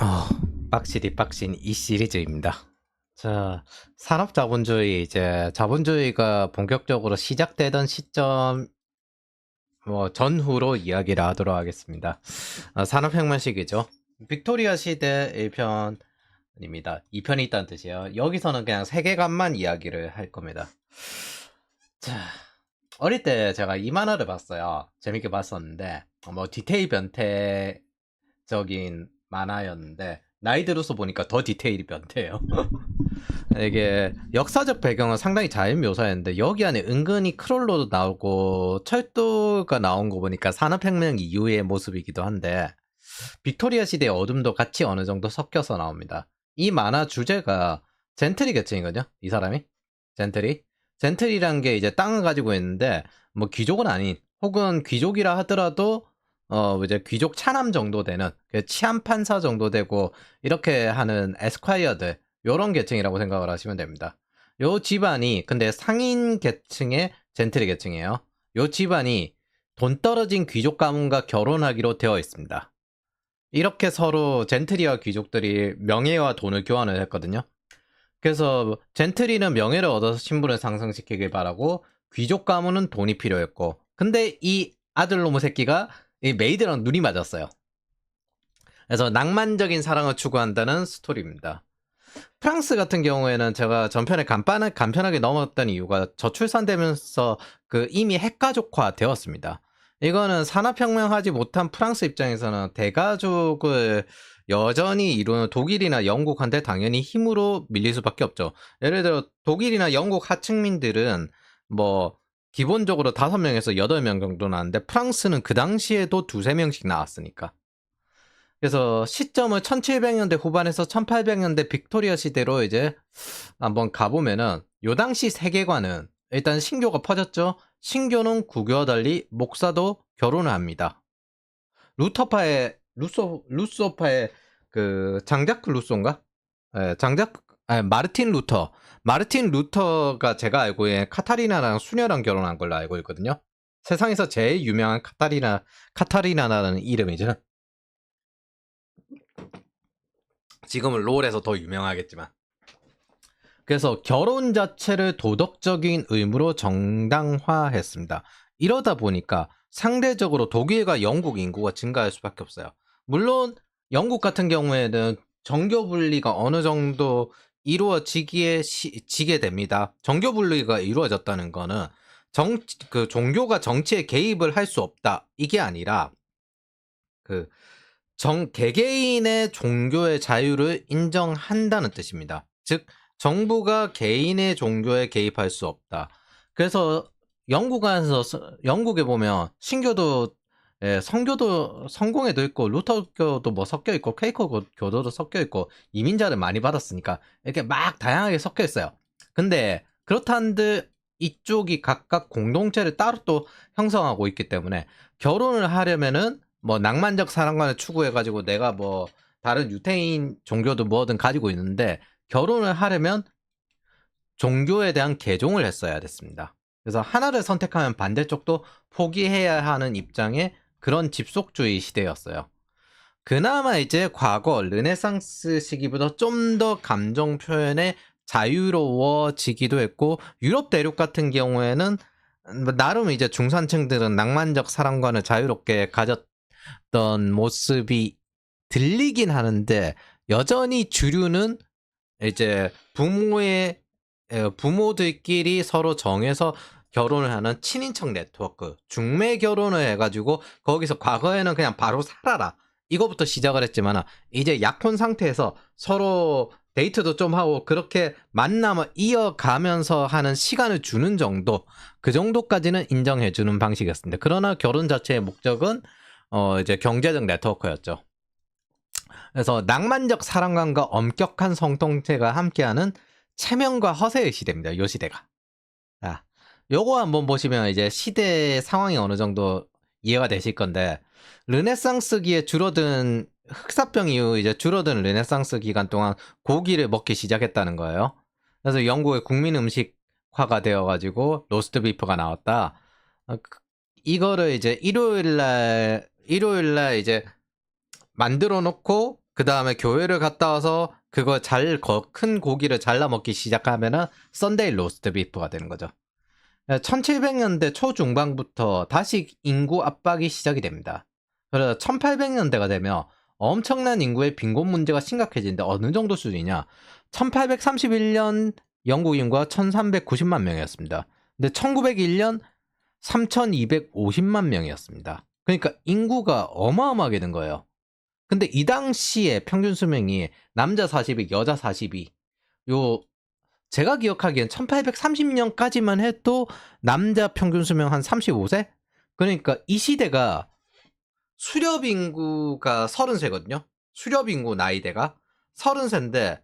어, 빡시디 빡신 이 시리즈입니다. 자, 산업자본주의 이제 자본주의가 본격적으로 시작되던 시점 전후로 이야기를 하도록 하겠습니다. 산업혁명 시기죠. 빅토리아 시대 1편입니다. 2편이 있다는 뜻이에요. 여기서는 그냥 세계관만 이야기를 할 겁니다. 자, 어릴 때 제가 이 만화를 봤어요. 재밌게 봤었는데 디테일 변태적인 만화였는데 나이 들어서 보니까 더 디테일이 변태예요. 이게 역사적 배경은 상당히 잘 묘사했는데 여기 안에 은근히 크롤로도 나오고 철도가 나온 거 보니까 산업혁명 이후의 모습이기도 한데 빅토리아 시대의 어둠도 같이 어느 정도 섞여서 나옵니다. 이 만화 주제가 젠트리 계층이거든요. 이 사람이 젠트리란 게 이제 땅을 가지고 있는데 뭐 귀족은 아닌 혹은 귀족이라 하더라도 이제 귀족 차남 정도 되는 치안 판사 정도 되고 이렇게 하는 에스콰이어들 요런 계층이라고 생각을 하시면 됩니다. 요 집안이 근데 상인 계층의 젠트리 계층이에요. 요 집안이 돈 떨어진 귀족 가문과 결혼하기로 되어 있습니다. 이렇게 서로 젠트리와 귀족들이 명예와 돈을 교환을 했거든요. 그래서 젠트리는 명예를 얻어서 신분을 상승시키길 바라고 귀족 가문은 돈이 필요했고 근데 이 아들놈의 새끼가 이 메이드랑 눈이 맞았어요. 그래서 낭만적인 사랑을 추구한다는 스토리입니다. 프랑스 같은 경우에는 제가 전편에 간편하게 넘었던 이유가 저출산되면서 이미 핵가족화 되었습니다. 이거는 산업혁명하지 못한 프랑스 입장에서는 대가족을 여전히 이루는 독일이나 영국한테 당연히 힘으로 밀릴 수밖에 없죠. 예를 들어 독일이나 영국 하층민들은 뭐 기본적으로 5명에서 8명 정도 나왔는데 프랑스는 그 당시에도 2~3명씩 나왔으니까. 그래서 시점을 1700년대 후반에서 1800년대 빅토리아 시대로 이제 한번 가보면은 요 당시 세계관은 일단 신교가 퍼졌죠. 신교는 구교와 달리 목사도 결혼을 합니다. 루소파의 장자크 루소인가? 예, 마르틴 루터가 제가 알고 있는 카타리나랑 수녀랑 결혼한 걸로 알고 있거든요. 세상에서 제일 유명한 카타리나라는 이름이죠. 지금은 롤에서 더 유명하겠지만. 그래서 결혼 자체를 도덕적인 의무로 정당화했습니다. 이러다 보니까 상대적으로 독일과 영국 인구가 증가할 수밖에 없어요. 물론 영국 같은 경우에는 정교 분리가 어느 정도 지게 됩니다. 정교 분리가 이루어졌다는 거는 종교가 정치에 개입을 할 수 없다. 이게 아니라 그 개개인의 종교의 자유를 인정한다는 뜻입니다. 즉, 정부가 개인의 종교에 개입할 수 없다. 그래서 영국에 보면 신교도 성교도 성공회도 있고 루터교도 뭐 섞여 있고 퀘이커 교도도 섞여 있고 이민자를 많이 받았으니까 이렇게 막 다양하게 섞여 있어요. 근데 그렇다는데 이쪽이 각각 공동체를 따로 또 형성하고 있기 때문에 결혼을 하려면은 뭐 낭만적 사랑관을 추구해가지고 내가 뭐 다른 유태인 종교도 뭐든 가지고 있는데 결혼을 하려면 종교에 대한 개종을 했어야 됐습니다. 그래서 하나를 선택하면 반대쪽도 포기해야 하는 입장의 그런 집속주의 시대였어요. 그나마 이제 과거 르네상스 시기보다 좀 더 감정 표현에 자유로워지기도 했고 유럽 대륙 같은 경우에는 나름 이제 중산층들은 낭만적 사랑관을 자유롭게 가졌던 모습이 들리긴 하는데 여전히 주류는 이제 부모들끼리 서로 정해서 결혼을 하는 친인척 네트워크 중매 결혼을 해가지고 거기서 과거에는 그냥 바로 살아라 이거부터 시작을 했지만 이제 약혼 상태에서 서로 데이트도 좀 하고 그렇게 만남을 이어가면서 하는 시간을 주는 정도 그 정도까지는 인정해주는 방식이었습니다. 그러나 결혼 자체의 목적은 이제 경제적 네트워크였죠. 그래서 낭만적 사랑관과 엄격한 성통체가 함께하는 체면과 허세의 시대입니다. 요 시대가. 자, 요거 한번 보시면 이제 시대의 상황이 어느 정도 이해가 되실 건데 르네상스기에 줄어든 흑사병 이후 이제 줄어든 르네상스 기간 동안 고기를 먹기 시작했다는 거예요. 그래서 영국의 국민 음식화가 되어가지고 로스트 비프가 나왔다. 이거를 이제 일요일날 이제 만들어 놓고 그 다음에 교회를 갔다 와서 그거 큰 고기를 잘라 먹기 시작하면은 썬데이 로스트 비프가 되는 거죠. 1700년대 초중반부터 다시 인구 압박이 시작이 됩니다. 그래서 1800년대가 되면 엄청난 인구의 빈곤 문제가 심각해지는데 어느 정도 수준이냐? 1831년 영국 인구가 1390만 명이었습니다. 근데 1901년 3250만 명이었습니다. 그러니까 인구가 어마어마하게 된 거예요. 근데 이 당시에 평균 수명이 남자 42, 여자 42. 요 제가 기억하기엔 1830년까지만 해도 남자 평균 수명 한 35세? 그러니까 이 시대가 수렵 인구가 30세거든요. 수렵 인구 나이대가 30세인데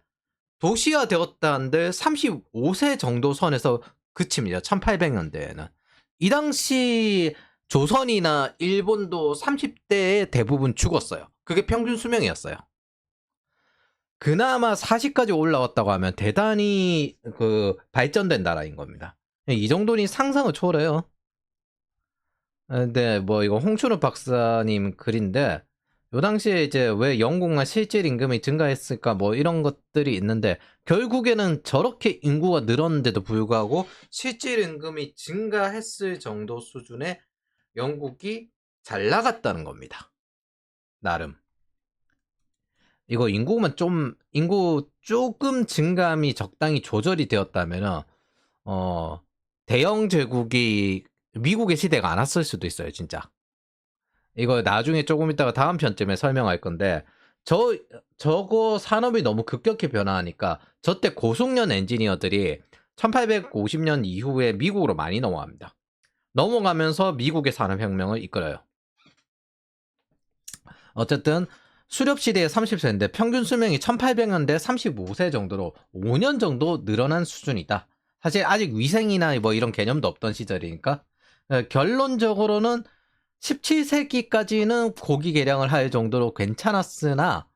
도시화 되었다는데 35세 정도 선에서 그칩니다. 1800년대에는. 이 당시 조선이나 일본도 30대에 대부분 죽었어요. 그게 평균 수명이었어요. 그나마 40까지 올라왔다고 하면 대단히 발전된 나라인 겁니다. 이 정도니 상상을 초월해요. 근데 뭐 이거 홍춘우 박사님 글인데 요 당시에 이제 왜 영국만 실질 임금이 증가했을까 뭐 이런 것들이 있는데 결국에는 저렇게 인구가 늘었는데도 불구하고 실질 임금이 증가했을 정도 수준의 영국이 잘 나갔다는 겁니다. 나름. 이거 인구 조금 증감이 적당히 조절이 되었다면은 대영 제국이 미국의 시대가 안 왔을 수도 있어요, 진짜. 이거 나중에 조금 있다가 다음 편쯤에 설명할 건데 저거 산업이 너무 급격히 변화하니까 저때 고숙련 엔지니어들이 1850년 이후에 미국으로 많이 넘어갑니다. 넘어가면서 미국의 산업혁명을 이끌어요. 어쨌든 수렵시대의 30세인데 평균 수명이 1800년대 35세 정도로 5년 정도 늘어난 수준이다. 사실 아직 위생이나 뭐 이런 개념도 없던 시절이니까 결론적으로는 17세기까지는 고기 개량을 할 정도로 괜찮았으나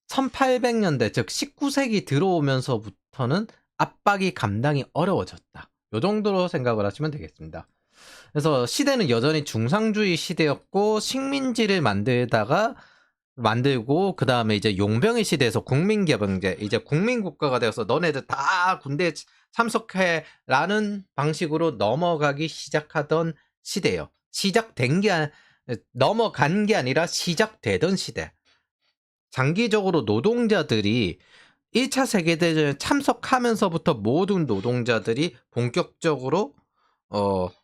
1800년대 즉 19세기 들어오면서부터는 압박이 감당이 어려워졌다. 이 정도로 생각을 하시면 되겠습니다. 그래서 시대는 여전히 중상주의 시대였고 식민지를 만들고 그 다음에 이제 용병의 시대에서 국민개방제 이제 국민국가가 되어서 너네들 다 군대에 참석해라는 방식으로 넘어가기 시작하던 시대예요. 넘어간 게 아니라 시작되던 시대. 장기적으로 노동자들이 1차 세계대전에 참석하면서부터 모든 노동자들이 본격적으로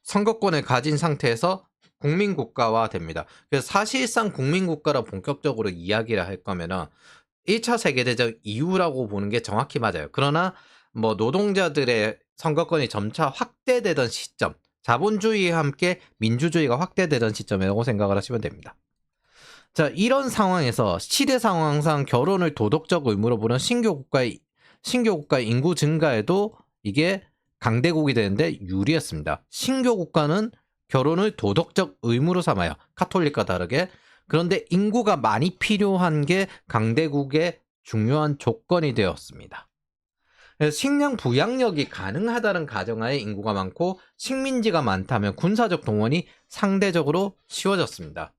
선거권을 가진 상태에서 국민국가화 됩니다. 그래서 사실상 국민국가라 본격적으로 이야기를 할 거면은 1차 세계대전 이후라고 보는 게 정확히 맞아요. 그러나 뭐 노동자들의 선거권이 점차 확대되던 시점, 자본주의와 함께 민주주의가 확대되던 시점이라고 생각을 하시면 됩니다. 자, 이런 상황에서 시대 상황상 결혼을 도덕적 의무로 보는 신규 국가의 인구 증가에도 이게 강대국이 되는데 유리했습니다. 신규 국가는 결혼을 도덕적 의무로 삼아요. 카톨릭과 다르게. 그런데 인구가 많이 필요한 게 강대국의 중요한 조건이 되었습니다. 식량 부양력이 가능하다는 가정하에 인구가 많고 식민지가 많다면 군사적 동원이 상대적으로 쉬워졌습니다.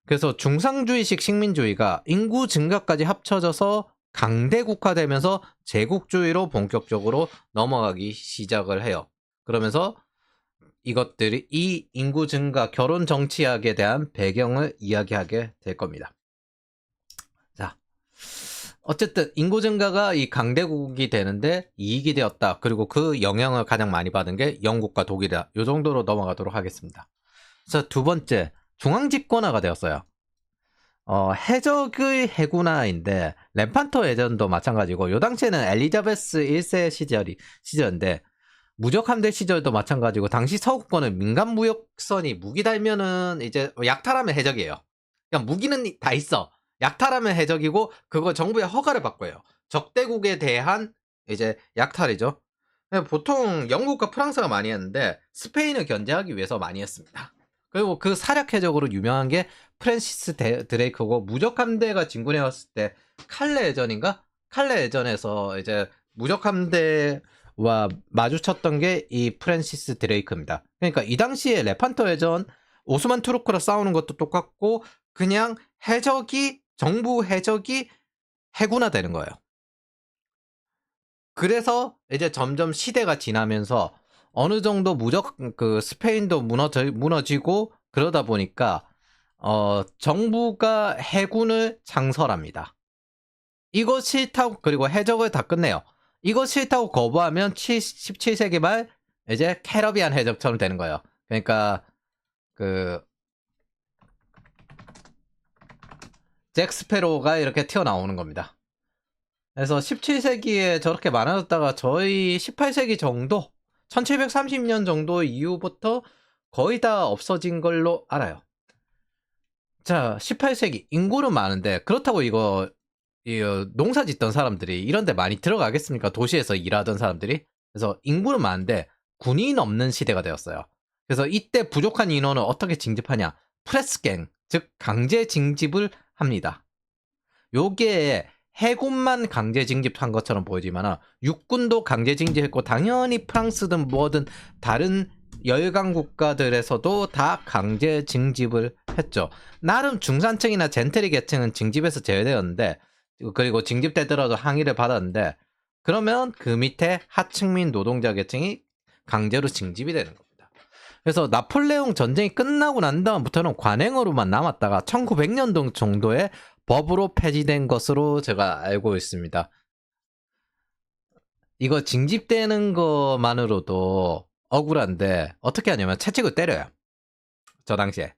그래서 중상주의식 식민주의가 인구 증가까지 합쳐져서 강대국화되면서 제국주의로 본격적으로 넘어가기 시작을 해요. 그러면서 이것들이 이 인구 증가, 결혼 정치학에 대한 배경을 이야기하게 될 겁니다. 자, 어쨌든 인구 증가가 이 강대국이 되는데 이익이 되었다. 그리고 그 영향을 가장 많이 받은 게 영국과 독일이다. 이 정도로 넘어가도록 하겠습니다. 그래서 두 번째, 중앙집권화가 되었어요. 해적의 해군화인데 램판터 예전도 마찬가지고 요 당시에는 엘리자베스 1세 시절인데 무적함대 시절도 마찬가지고 당시 서구권은 민간 무역선이 무기 달면은 이제 약탈하면 해적이에요. 그냥 무기는 다 있어. 약탈하면 해적이고 그거 정부의 허가를 받고요. 적대국에 대한 이제 약탈이죠. 보통 영국과 프랑스가 많이 했는데 스페인을 견제하기 위해서 많이 했습니다. 그리고 그 사략 해적으로 유명한 게 프랜시스 드레이크고 무적함대가 진군해 왔을 때 칼레 예전에서 이제 무적함대와 마주쳤던 게 이 프랜시스 드레이크입니다. 그러니까 이 당시에 레판터 해전 오스만 투르크랑 싸우는 것도 똑같고 그냥 정부 해적이 해군화되는 거예요. 그래서 이제 점점 시대가 지나면서 어느 정도 그 스페인도 무너지고 그러다 보니까 정부가 해군을 창설합니다. 이거 싫다고, 그리고 해적을 다 끝내요. 이거 싫다고 거부하면 17세기 말 이제 캐러비안 해적처럼 되는 거예요. 그러니까 그 잭 스페로가 이렇게 튀어나오는 겁니다. 그래서 17세기에 저렇게 많아졌다가 저희 18세기 정도, 1730년 정도 이후부터 거의 다 없어진 걸로 알아요. 자, 18세기 인구는 많은데 그렇다고 이거 농사 짓던 사람들이 이런 데 많이 들어가겠습니까? 도시에서 일하던 사람들이. 그래서 인구는 많은데 군인 없는 시대가 되었어요. 그래서 이때 부족한 인원을 어떻게 징집하냐? 프레스갱, 즉 강제 징집을 합니다. 요게 해군만 강제 징집한 것처럼 보이지만 육군도 강제 징집했고, 당연히 프랑스든 뭐든 다른 열강 국가들에서도 다 강제 징집을 했죠. 나름 중산층이나 젠틀리 계층은 징집에서 제외되었는데, 그리고 징집되더라도 항의를 받았는데, 그러면 그 밑에 하층민 노동자 계층이 강제로 징집이 되는 겁니다. 그래서 나폴레옹 전쟁이 끝나고 난 다음부터는 관행으로만 남았다가 1900년도 정도에 법으로 폐지된 것으로 제가 알고 있습니다. 이거 징집되는 것만으로도 억울한데 어떻게 하냐면 채찍을 때려요. 저 당시에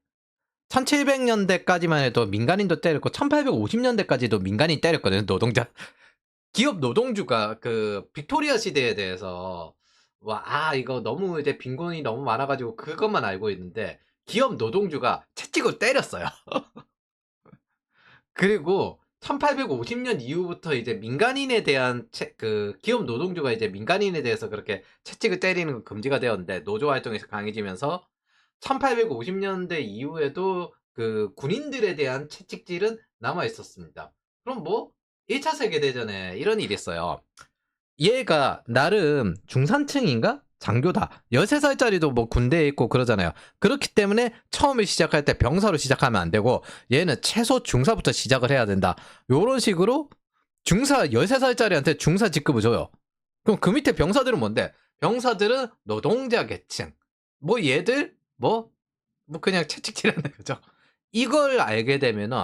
1700년대까지만 해도 민간인도 때렸고 1850년대까지도 민간인 때렸거든요. 노동자 기업 노동주가 그 빅토리아 시대에 대해서 이거 너무 이제 빈곤이 너무 많아가지고 그것만 알고 있는데, 기업 노동주가 채찍을 때렸어요. 그리고 1850년 이후부터 이제 민간인에 대한 그 기업 노동주가 이제 민간인에 대해서 그렇게 채찍을 때리는 건 금지가 되었는데, 노조 활동에서 강해지면서 1850년대 이후에도 그 군인들에 대한 채찍질은 남아 있었습니다. 그럼 뭐 1차 세계대전에 이런 일이 있어요. 얘가 나름 중산층인가? 장교다. 13살짜리도 뭐 군대에 있고 그러잖아요. 그렇기 때문에 처음에 시작할 때 병사로 시작하면 안 되고, 얘는 최소 중사부터 시작을 해야 된다. 요런 식으로 중사 13살짜리한테 중사 직급을 줘요. 그럼 그 밑에 병사들은 뭔데? 병사들은 노동자 계층. 뭐 얘들 뭐 그냥 채찍질하는 거죠. 이걸 알게 되면은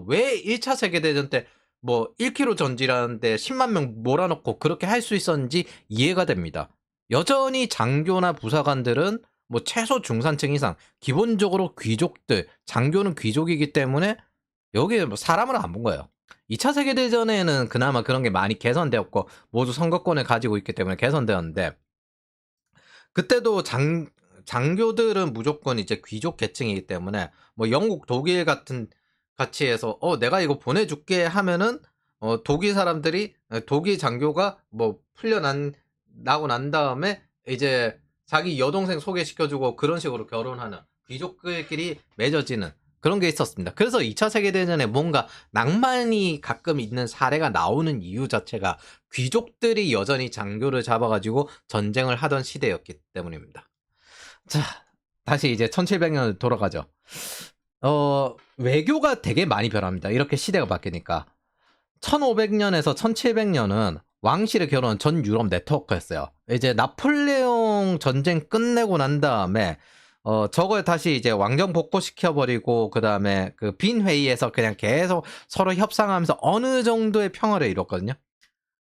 왜 1차 세계대전 때 뭐 1km 전지라는데 10만 명 몰아넣고 그렇게 할 수 있었는지 이해가 됩니다. 여전히 장교나 부사관들은 뭐 최소 중산층 이상, 기본적으로 귀족들, 장교는 귀족이기 때문에 여기에 뭐 사람을 안 본 거예요. 2차 세계대전에는 그나마 그런 게 많이 개선되었고 모두 선거권을 가지고 있기 때문에 개선되었는데, 그때도 장교들은 무조건 이제 귀족 계층이기 때문에 뭐 영국, 독일 같이 해서 내가 이거 보내줄게 하면은 독일 사람들이, 독일 장교가 뭐 나고 난 다음에 이제 자기 여동생 소개시켜주고 그런 식으로 결혼하는, 귀족들끼리 맺어지는 그런 게 있었습니다. 그래서 2차 세계대전에 뭔가 낭만이 가끔 있는 사례가 나오는 이유 자체가 귀족들이 여전히 장교를 잡아가지고 전쟁을 하던 시대였기 때문입니다. 자, 다시 이제 1700년 돌아가죠. 외교가 되게 많이 변합니다. 이렇게 시대가 바뀌니까. 1500년에서 1700년은 왕실의 결혼 전 유럽 네트워크였어요. 이제 나폴레옹 전쟁 끝내고 난 다음에 저걸 다시 이제 왕정 복구시켜버리고, 그 다음에 그 빈 회의에서 그냥 계속 서로 협상하면서 어느 정도의 평화를 이뤘거든요.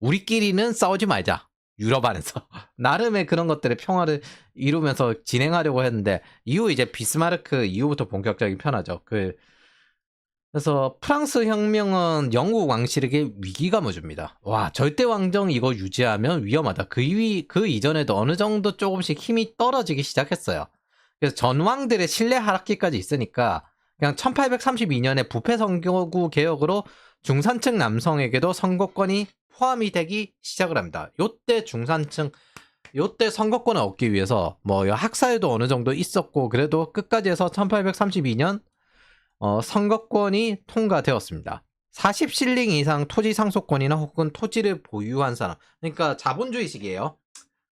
우리끼리는 싸우지 말자. 유럽 안에서. 나름의 그런 것들의 평화를 이루면서 진행하려고 했는데, 이후 이제 비스마르크 이후부터 본격적인 편하죠. 그래서 프랑스 혁명은 영국 왕실에게 위기감을 줍니다. 절대 왕정 이거 유지하면 위험하다. 그 이전에도 어느 정도 조금씩 힘이 떨어지기 시작했어요. 그래서 전왕들의 신뢰 하락기까지 있으니까 그냥 1832년에 부패 선거구 개혁으로 중산층 남성에게도 선거권이 포함이 되기 시작을 합니다. 요때 선거권을 얻기 위해서 뭐 학살도 어느 정도 있었고, 그래도 끝까지 해서 1832년 선거권이 통과되었습니다. 40실링 이상 토지 상속권이나 혹은 토지를 보유한 사람, 그러니까 자본주의식이에요.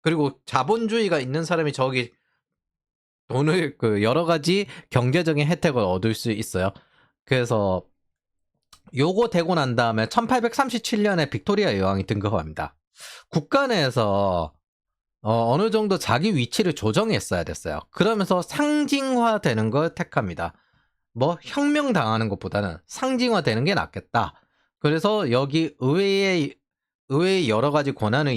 그리고 자본주의가 있는 사람이 저기 돈을 여러 가지 경제적인 혜택을 얻을 수 있어요. 그래서 요거 되고 난 다음에 1837년에 빅토리아 여왕이 등극합니다. 국가 내에서 어느 정도 자기 위치를 조정했어야 됐어요. 그러면서 상징화되는 걸 택합니다. 뭐 혁명 당하는 것보다는 상징화되는 게 낫겠다. 그래서 여기 의회의 여러 가지 권한을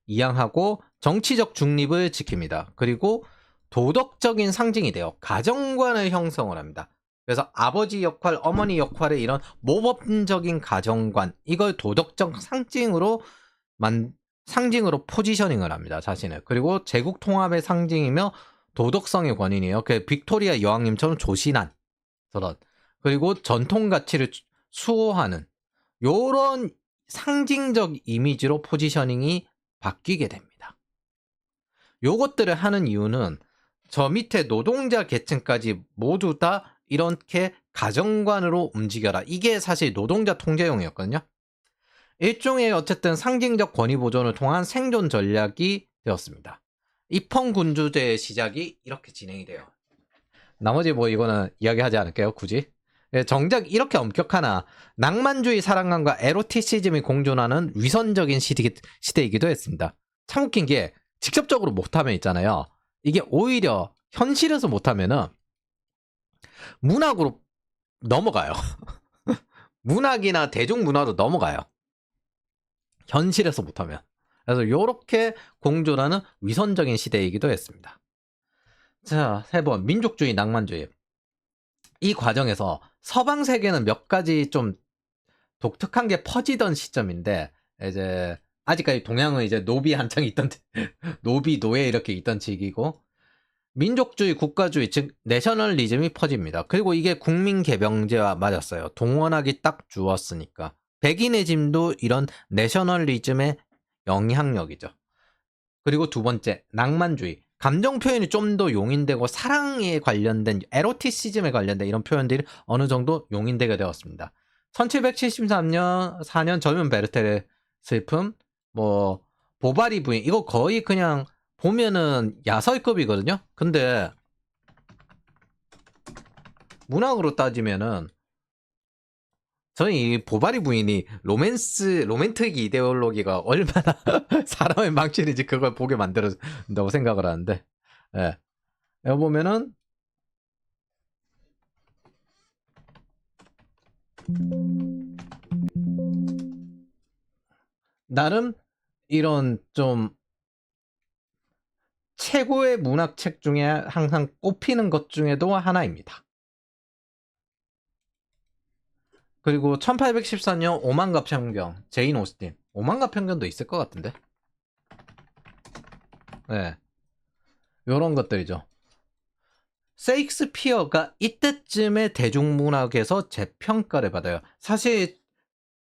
이양하고 정치적 중립을 지킵니다. 그리고 도덕적인 상징이 돼요. 가정관을 형성을 합니다. 그래서 아버지 역할, 어머니 역할의 이런 모범적인 가정관, 이걸 도덕적 상징으로 포지셔닝을 합니다. 자신을. 그리고 제국 통합의 상징이며 도덕성의 권인이에요. 그 빅토리아 여왕님처럼 조신한 그런, 그리고 전통 가치를 수호하는 요런 상징적 이미지로 포지셔닝이 바뀌게 됩니다. 요것들을 하는 이유는 저 밑에 노동자 계층까지 모두 다 이렇게 가정관으로 움직여라. 이게 사실 노동자 통제용이었거든요. 일종의 어쨌든 상징적 권위 보존을 통한 생존 전략이 되었습니다. 입헌군주제의 시작이 이렇게 진행이 돼요. 나머지 뭐 이거는 이야기하지 않을게요. 굳이. 정작 이렇게 엄격하나 낭만주의 사랑감과 에로티시즘이 공존하는 위선적인 시대이기도 했습니다. 참 웃긴 게 직접적으로 못하면 있잖아요. 이게 오히려 현실에서 못하면은 문학으로 넘어가요. 문학이나 대중문화로 넘어가요. 현실에서 못하면. 그래서 이렇게 공존하는 위선적인 시대이기도 했습니다. 자, 3번 민족주의, 낭만주의. 이 과정에서 서방 세계는 몇 가지 좀 독특한 게 퍼지던 시점인데, 이제 아직까지 동양은 이제 노비 한창 있던 노비 노예 이렇게 있던 시기고, 민족주의, 국가주의, 즉 내셔널리즘이 퍼집니다. 그리고 이게 국민 개병제와 맞았어요. 동원하기 딱 주었으니까. 백인의 짐도 이런 내셔널리즘의 영향력이죠. 그리고 두 번째, 낭만주의. 감정 표현이 좀 더 용인되고 사랑에 관련된, 에로티시즘에 관련된 이런 표현들이 어느 정도 용인되게 되었습니다. 1773년 4년 젊은 베르테르 슬픔, 뭐 보바리 부인, 이거 거의 그냥 보면은 야설급이거든요. 근데 문학으로 따지면은 저는 이 보바리 부인이 로맨틱 이데올로기가 얼마나 사람을 망치는지 그걸 보게 만들어준다고 생각을 하는데, 예. 여기 보면은, 나름 이런 좀 최고의 문학책 중에 항상 꼽히는 것 중에도 하나입니다. 그리고 1814년 오만과 편견, 제인 오스틴. 오만과 편견도 있을 것 같은데. 네. 요런 것들이죠. 세익스피어가 이때쯤에 대중문학에서 재평가를 받아요. 사실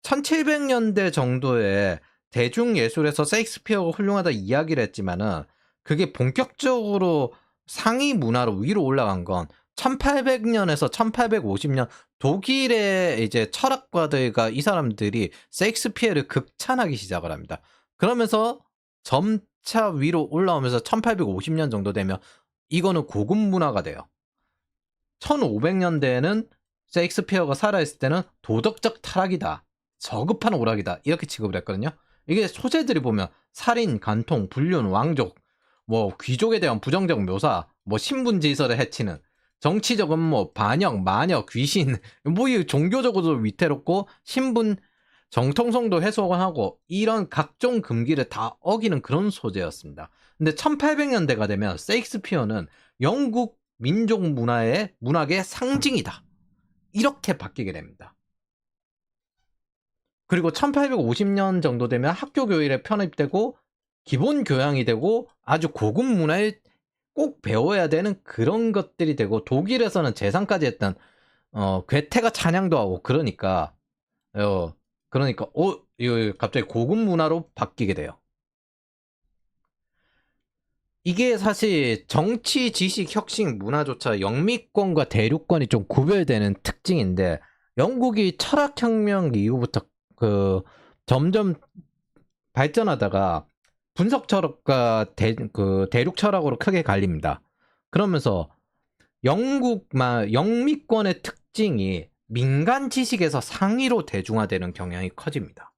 1700년대 정도에 대중예술에서 세익스피어가 훌륭하다 이야기를 했지만은 그게 본격적으로 상위 문화로 위로 올라간 건 1800년에서 1850년 독일의 이제 철학가들과 이 사람들이 세익스피어를 극찬하기 시작을 합니다. 그러면서 점차 위로 올라오면서 1850년 정도 되면 이거는 고급 문화가 돼요. 1500년대에는 셰익스피어가 살아있을 때는 도덕적 타락이다, 저급한 오락이다, 이렇게 취급을 했거든요. 이게 소재들이 보면 살인, 간통, 불륜, 왕족, 뭐 귀족에 대한 부정적 묘사, 뭐 신분질서를 해치는, 정치적은 뭐 반역, 마녀, 귀신, 뭐 이 종교적으로도 위태롭고 신분 정통성도 훼손하고 이런 각종 금기를 다 어기는 그런 소재였습니다. 근데 1800년대가 되면 셰익스피어는 영국 민족 문학의 상징이다, 이렇게 바뀌게 됩니다. 그리고 1850년 정도 되면 학교 교일에 편입되고 기본 교양이 되고 아주 고급 문화를 꼭 배워야 되는 그런 것들이 되고, 독일에서는 재상까지 했던 괴테가 찬양도 하고 그러니까 이거 갑자기 고급 문화로 바뀌게 돼요. 이게 사실 정치, 지식, 혁신, 문화조차 영미권과 대륙권이 좀 구별되는 특징인데, 영국이 철학혁명 이후부터 그 점점 발전하다가 분석 철학과 대륙 철학으로 크게 갈립니다. 그러면서 영미권의 특징이 민간 지식에서 상위로 대중화되는 경향이 커집니다.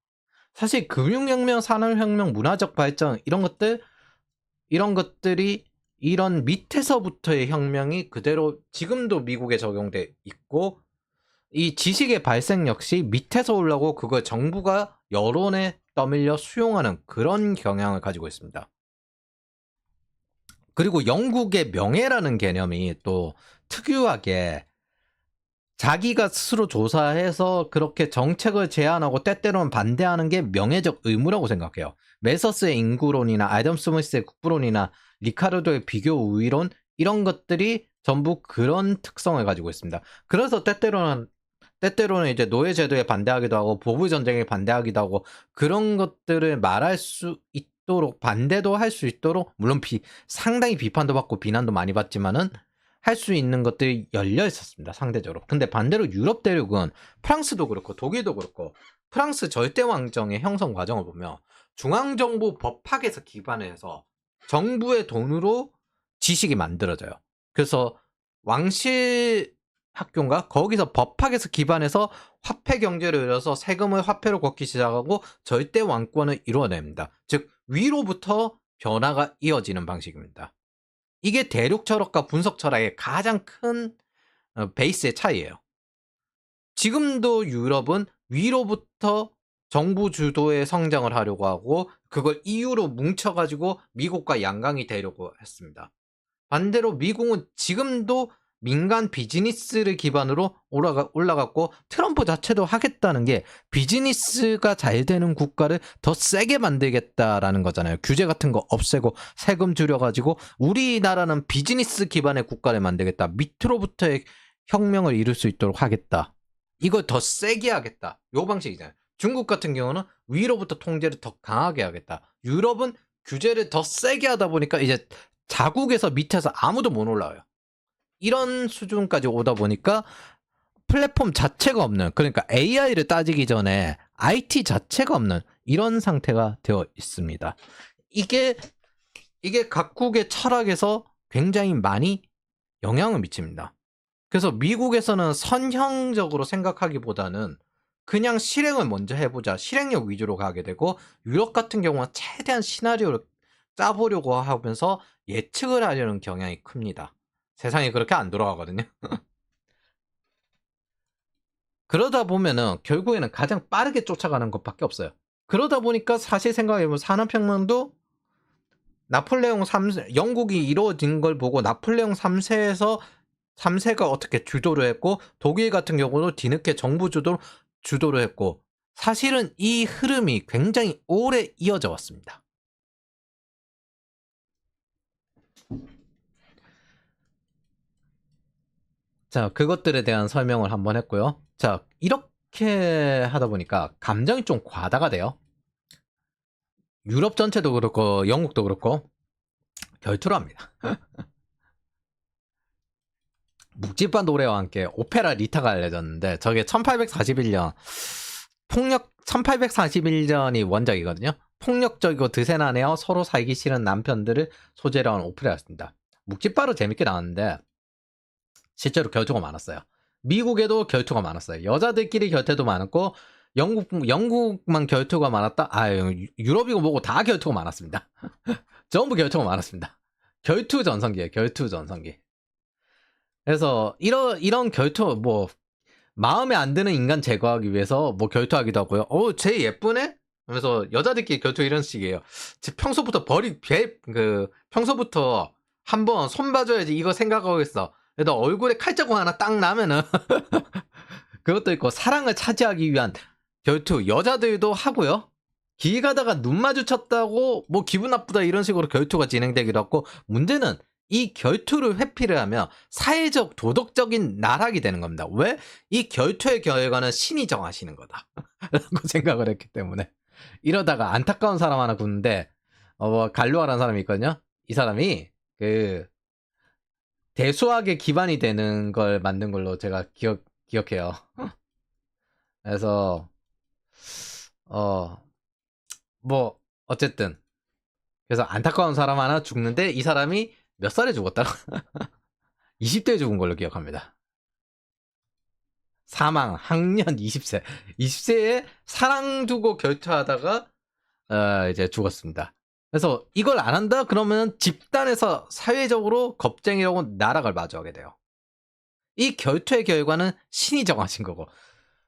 사실 금융혁명, 산업혁명, 문화적 발전 이런 것들이 이런 밑에서부터의 혁명이 그대로 지금도 미국에 적용돼 있고, 이 지식의 발생 역시 밑에서 올라오고 그걸 정부가 여론에 떠밀려 수용하는 그런 경향을 가지고 있습니다. 그리고 영국의 명예라는 개념이 또 특유하게 자기가 스스로 조사해서 그렇게 정책을 제안하고 때때로는 반대하는 게 명예적 의무라고 생각해요. 메서스의 인구론이나 아담 스미스의 국부론이나 리카르도의 비교 우위론, 이런 것들이 전부 그런 특성을 가지고 있습니다. 그래서 때때로는 이제 노예제도에 반대하기도 하고 보부 전쟁에 반대하기도 하고, 그런 것들을 말할 수 있도록, 반대도 할 수 있도록, 물론 상당히 비판도 받고 비난도 많이 받지만은 할 수 있는 것들이 열려 있었습니다, 상대적으로. 근데 반대로 유럽 대륙은 프랑스도 그렇고 독일도 그렇고, 프랑스 절대왕정의 형성 과정을 보면 중앙정부 법학에서 기반해서 정부의 돈으로 지식이 만들어져요. 그래서 왕실 학교인가? 거기서 법학에서 기반해서 화폐 경제를 이뤄서 세금을 화폐로 걷기 시작하고 절대 왕권을 이루어냅니다. 즉 위로부터 변화가 이어지는 방식입니다. 이게 대륙 철학과 분석 철학의 가장 큰 베이스의 차이예요. 지금도 유럽은 위로부터 정부 주도의 성장을 하려고 하고 그걸 이유로 뭉쳐가지고 미국과 양강이 되려고 했습니다. 반대로 미국은 지금도 민간 비즈니스를 기반으로 올라갔고, 트럼프 자체도 하겠다는 게 비즈니스가 잘 되는 국가를 더 세게 만들겠다라는 거잖아요. 규제 같은 거 없애고 세금 줄여가지고 우리나라는 비즈니스 기반의 국가를 만들겠다. 밑으로부터의 혁명을 이룰 수 있도록 하겠다. 이걸 더 세게 하겠다. 요 방식이잖아요. 중국 같은 경우는 위로부터 통제를 더 강하게 하겠다. 유럽은 규제를 더 세게 하다 보니까 이제 자국에서 밑에서 아무도 못 올라와요. 이런 수준까지 오다 보니까 플랫폼 자체가 없는, 그러니까 AI를 따지기 전에 IT 자체가 없는 이런 상태가 되어 있습니다. 이게 각국의 철학에서 굉장히 많이 영향을 미칩니다. 그래서 미국에서는 선형적으로 생각하기보다는 그냥 실행을 먼저 해보자, 실행력 위주로 가게 되고, 유럽 같은 경우는 최대한 시나리오를 짜보려고 하면서 예측을 하려는 경향이 큽니다. 세상이 그렇게 안 돌아가거든요. 그러다 보면은 결국에는 가장 빠르게 쫓아가는 것밖에 없어요. 그러다 보니까 사실 생각해보면 산업혁명도 나폴레옹 3세, 영국이 이루어진 걸 보고 나폴레옹 3세가 어떻게 주도를 했고, 독일 같은 경우도 뒤늦게 정부 주도를 했고, 사실은 이 흐름이 굉장히 오래 이어져 왔습니다. 자, 그것들에 대한 설명을 한번 했고요. 자, 이렇게 하다 보니까 감정이 좀 과다가 돼요. 유럽 전체도 그렇고 영국도 그렇고 결투를 합니다. 묵찌빠 노래와 함께 오페라 리타가 알려졌는데, 저게 1841년 1841년이 원작이거든요. 폭력적이고 드세나네어 서로 살기 싫은 남편들을 소재로 한 오페라였습니다. 묵찌빠로 재밌게 나왔는데 실제로 결투가 많았어요. 미국에도 결투가 많았어요. 여자들끼리 결투도 많았고, 영국만 결투가 많았다? 유럽이고 뭐고 다 결투가 많았습니다. 전부 결투가 많았습니다. 결투 전성기예요. 결투 전성기. 그래서 이런 결투, 뭐 마음에 안 드는 인간 제거하기 위해서 뭐 결투하기도 하고요. 쟤 예쁘네? 그래서 여자들끼리 결투 이런 식이에요. 평소부터 한번 손 봐줘야지 이거 생각하고 있어. 그래도 얼굴에 칼자국 하나 딱 나면은 그것도 있고, 사랑을 차지하기 위한 결투 여자들도 하고요. 길 가다가 눈 마주쳤다고 뭐 기분 나쁘다 이런 식으로 결투가 진행되기도 하고, 문제는 이 결투를 회피를 하면 사회적 도덕적인 나락이 되는 겁니다. 왜? 이 결투의 결과는 신이 정하시는 거다 라고 생각을 했기 때문에. 이러다가 안타까운 사람 하나 굽는데, 갈루아라는 사람이 있거든요. 이 사람이 대수학의 기반이 되는 걸 만든 걸로 제가 기억해요. 그래서 뭐 어쨌든, 그래서 안타까운 사람 하나 죽는데 이 사람이 몇 살에 죽었다고? 20대에 죽은 걸로 기억합니다. 사망, 학년 20세. 20세에 사랑 두고 결투하다가 이제 죽었습니다. 그래서 이걸 안 한다? 그러면 집단에서 사회적으로 겁쟁이라고 나락을 마주하게 돼요. 이 결투의 결과는 신이 정하신 거고,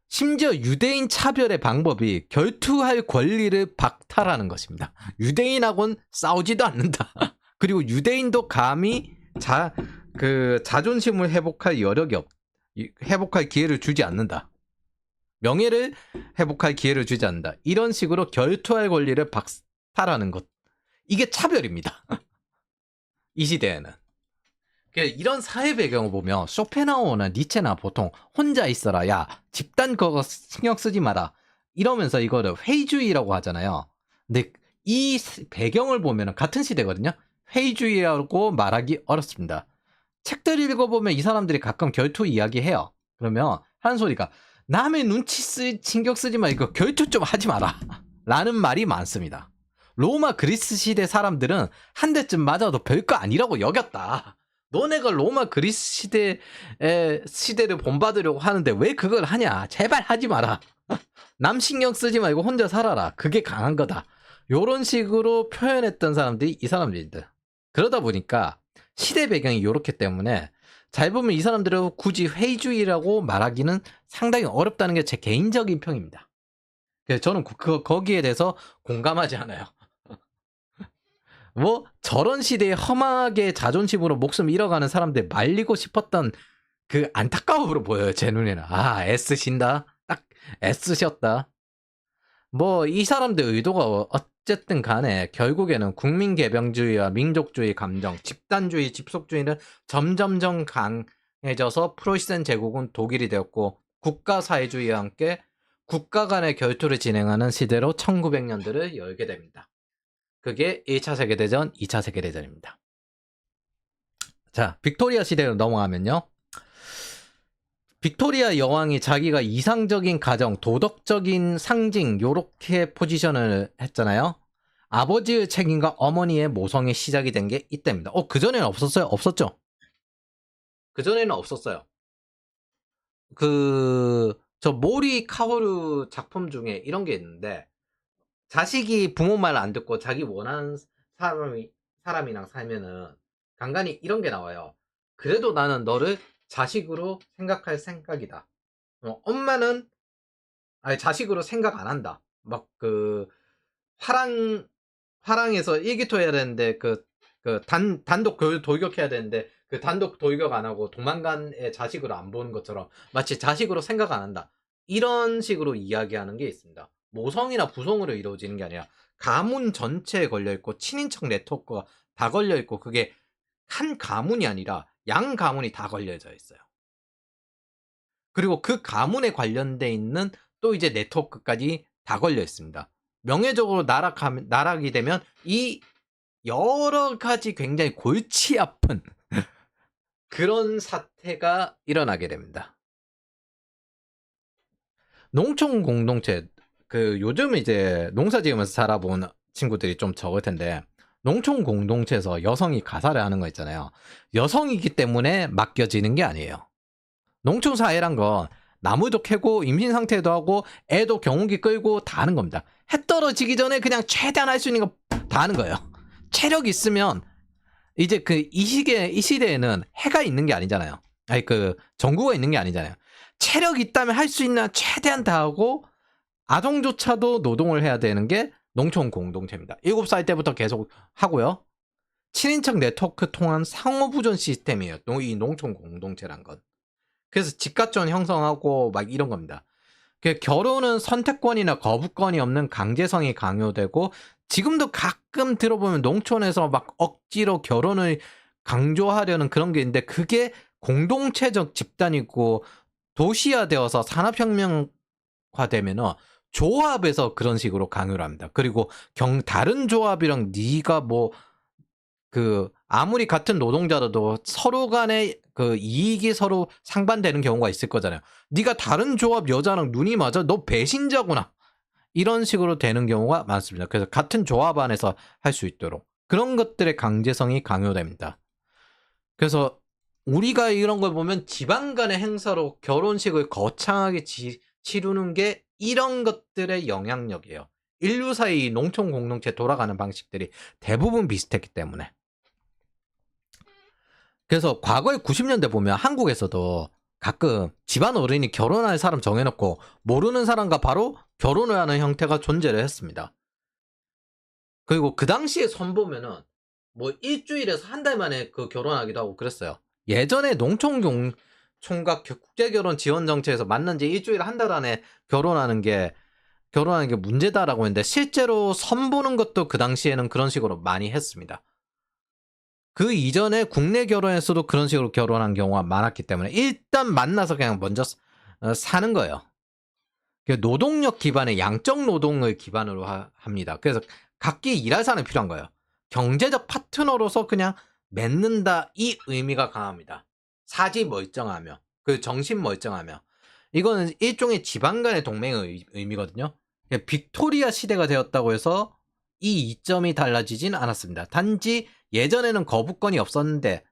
심지어 유대인 차별의 방법이 결투할 권리를 박탈하는 것입니다. 유대인하고는 싸우지도 않는다. 그리고 유대인도 감히 자존심을 회복할 여력이 회복할 기회를 주지 않는다. 명예를 회복할 기회를 주지 않는다. 이런 식으로 결투할 권리를 박탈하는 것. 이게 차별입니다. 이 시대에는. 이런 사회 배경을 보면 쇼펜하우어나 니체나 보통 혼자 있어라, 야 집단 그거 신경 쓰지 마라 이러면서 이거를 회의주의라고 하잖아요. 근데 이 배경을 보면 같은 시대거든요. 회의주의라고 말하기 어렵습니다. 책들 읽어보면 이 사람들이 가끔 결투 이야기해요. 그러면 하는 소리가 남의 눈치 신경 쓰지 마, 이거 결투 좀 하지 마라 라는 말이 많습니다. 로마 그리스 시대 사람들은 한 대쯤 맞아도 별거 아니라고 여겼다. 너네가 로마 그리스 시대를 본받으려고 하는데 왜 그걸 하냐? 제발 하지 마라. 남 신경 쓰지 말고 혼자 살아라. 그게 강한 거다. 요런 식으로 표현했던 사람들이 이 사람들이들. 그러다 보니까 시대 배경이 요렇기 때문에 잘 보면 이 사람들은 굳이 회의주의라고 말하기는 상당히 어렵다는 게 제 개인적인 평입니다. 그래서 저는 거기에 대해서 공감하지 않아요. 뭐 저런 시대에 험하게 자존심으로 목숨 잃어가는 사람들 말리고 싶었던 그 안타까움으로 보여요. 제 눈에는. 아, 애쓰신다. 딱 애쓰셨다. 뭐 이 사람들 의도가 어쨌든 간에 결국에는 국민개병주의와 민족주의 감정, 집단주의, 집속주의는 점점점 강해져서 프로이센 제국은 독일이 되었고 국가사회주의와 함께 국가 간의 결투를 진행하는 시대로 1900년대를 열게 됩니다. 그게 1차 세계대전, 2차 세계대전입니다. 자, 빅토리아 시대로 넘어가면요. 빅토리아 여왕이 자기가 이상적인 가정, 도덕적인 상징 요렇게 포지션을 했잖아요. 아버지의 책임과 어머니의 모성이 시작이 된 게 이때입니다. 그전에는 없었어요? 없었죠? 그전에는 없었어요. 저 모리 카오루 작품 중에 이런 게 있는데, 자식이 부모 말 안 듣고 자기 원하는 사람이랑 살면은 간간히 이런 게 나와요. 그래도 나는 너를 자식으로 생각할 생각이다. 엄마는 자식으로 생각 안 한다. 막 화랑에서 일기토해야 되는데 단독 돌격해야 되는데 그 단독 돌격 안 하고 도망간 애 자식으로 안 보는 것처럼 마치 자식으로 생각 안 한다. 이런 식으로 이야기하는 게 있습니다. 모성이나 부성으로 이루어지는 게 아니라 가문 전체에 걸려있고 친인척 네트워크가 다 걸려있고 그게 한 가문이 아니라 양 가문이 다 걸려져 있어요. 그리고 그 가문에 관련돼 있는 또 이제 네트워크까지 다 걸려 있습니다. 명예적으로 나락이 되면 이 여러 가지 굉장히 골치 아픈 그런 사태가 일어나게 됩니다. 농촌 공동체, 요즘 이제 농사 지으면서 살아본 친구들이 좀 적을 텐데, 농촌 공동체에서 여성이 가사를 하는 거 있잖아요. 여성이기 때문에 맡겨지는 게 아니에요. 농촌 사회란 건 나무도 캐고 임신 상태도 하고 애도 경운기 끌고 다 하는 겁니다. 해 떨어지기 전에 그냥 최대한 할 수 있는 거 다 하는 거예요. 체력 있으면 이제 이 시대에는 해가 있는 게 아니잖아요. 아니 전구가 있는 게 아니잖아요. 체력 있다면 할 수 있는 최대한 다 하고 아동조차도 노동을 해야 되는 게 농촌 공동체입니다. 7살 때부터 계속 하고요. 친인척 네트워크 통한 상호부존 시스템이에요. 이 농촌 공동체란 건. 그래서 집값전 형성하고 막 이런 겁니다. 결혼은 선택권이나 거부권이 없는 강제성이 강요되고 지금도 가끔 들어보면 농촌에서 막 억지로 결혼을 강조하려는 그런 게 있는데 그게 공동체적 집단이고 도시화되어서 산업혁명화되면은 조합에서 그런 식으로 강요를 합니다. 그리고 다른 조합이랑 네가 아무리 같은 노동자라도 서로 간에 이익이 서로 상반되는 경우가 있을 거잖아요. 네가 다른 조합 여자랑 눈이 맞아? 너 배신자구나. 이런 식으로 되는 경우가 많습니다. 그래서 같은 조합 안에서 할 수 있도록 그런 것들의 강제성이 강요됩니다. 그래서 우리가 이런 걸 보면 지방 간의 행사로 결혼식을 거창하게 치르는 게 이런 것들의 영향력이에요. 인류 사이 농촌 공동체 돌아가는 방식들이 대부분 비슷했기 때문에. 그래서 과거에 90년대 보면 한국에서도 가끔 집안 어른이 결혼할 사람 정해놓고 모르는 사람과 바로 결혼을 하는 형태가 존재를 했습니다. 그리고 그 당시에 선보면은 뭐 일주일에서 한 달 만에 그 결혼하기도 하고 그랬어요. 예전에 농촌 총각 국제결혼 지원 정책에서 만난 지 일주일 한 달 안에 결혼하는 게 문제다라고 했는데 실제로 선보는 것도 그 당시에는 그런 식으로 많이 했습니다. 그 이전에 국내 결혼에서도 그런 식으로 결혼한 경우가 많았기 때문에 일단 만나서 그냥 먼저 사는 거예요. 노동력 기반의 양적 노동을 기반으로 합니다. 그래서 각기 일할 사람이 필요한 거예요. 경제적 파트너로서 그냥 맺는다, 이 의미가 강합니다. 사지 멀쩡하며 그 정신 멀쩡하며. 이거는 일종의 지방 간의 동맹의 의미거든요. 빅토리아 시대가 되었다고 해서 이 이점이 달라지진 않았습니다. 단지 예전에는 거부권이 없었는데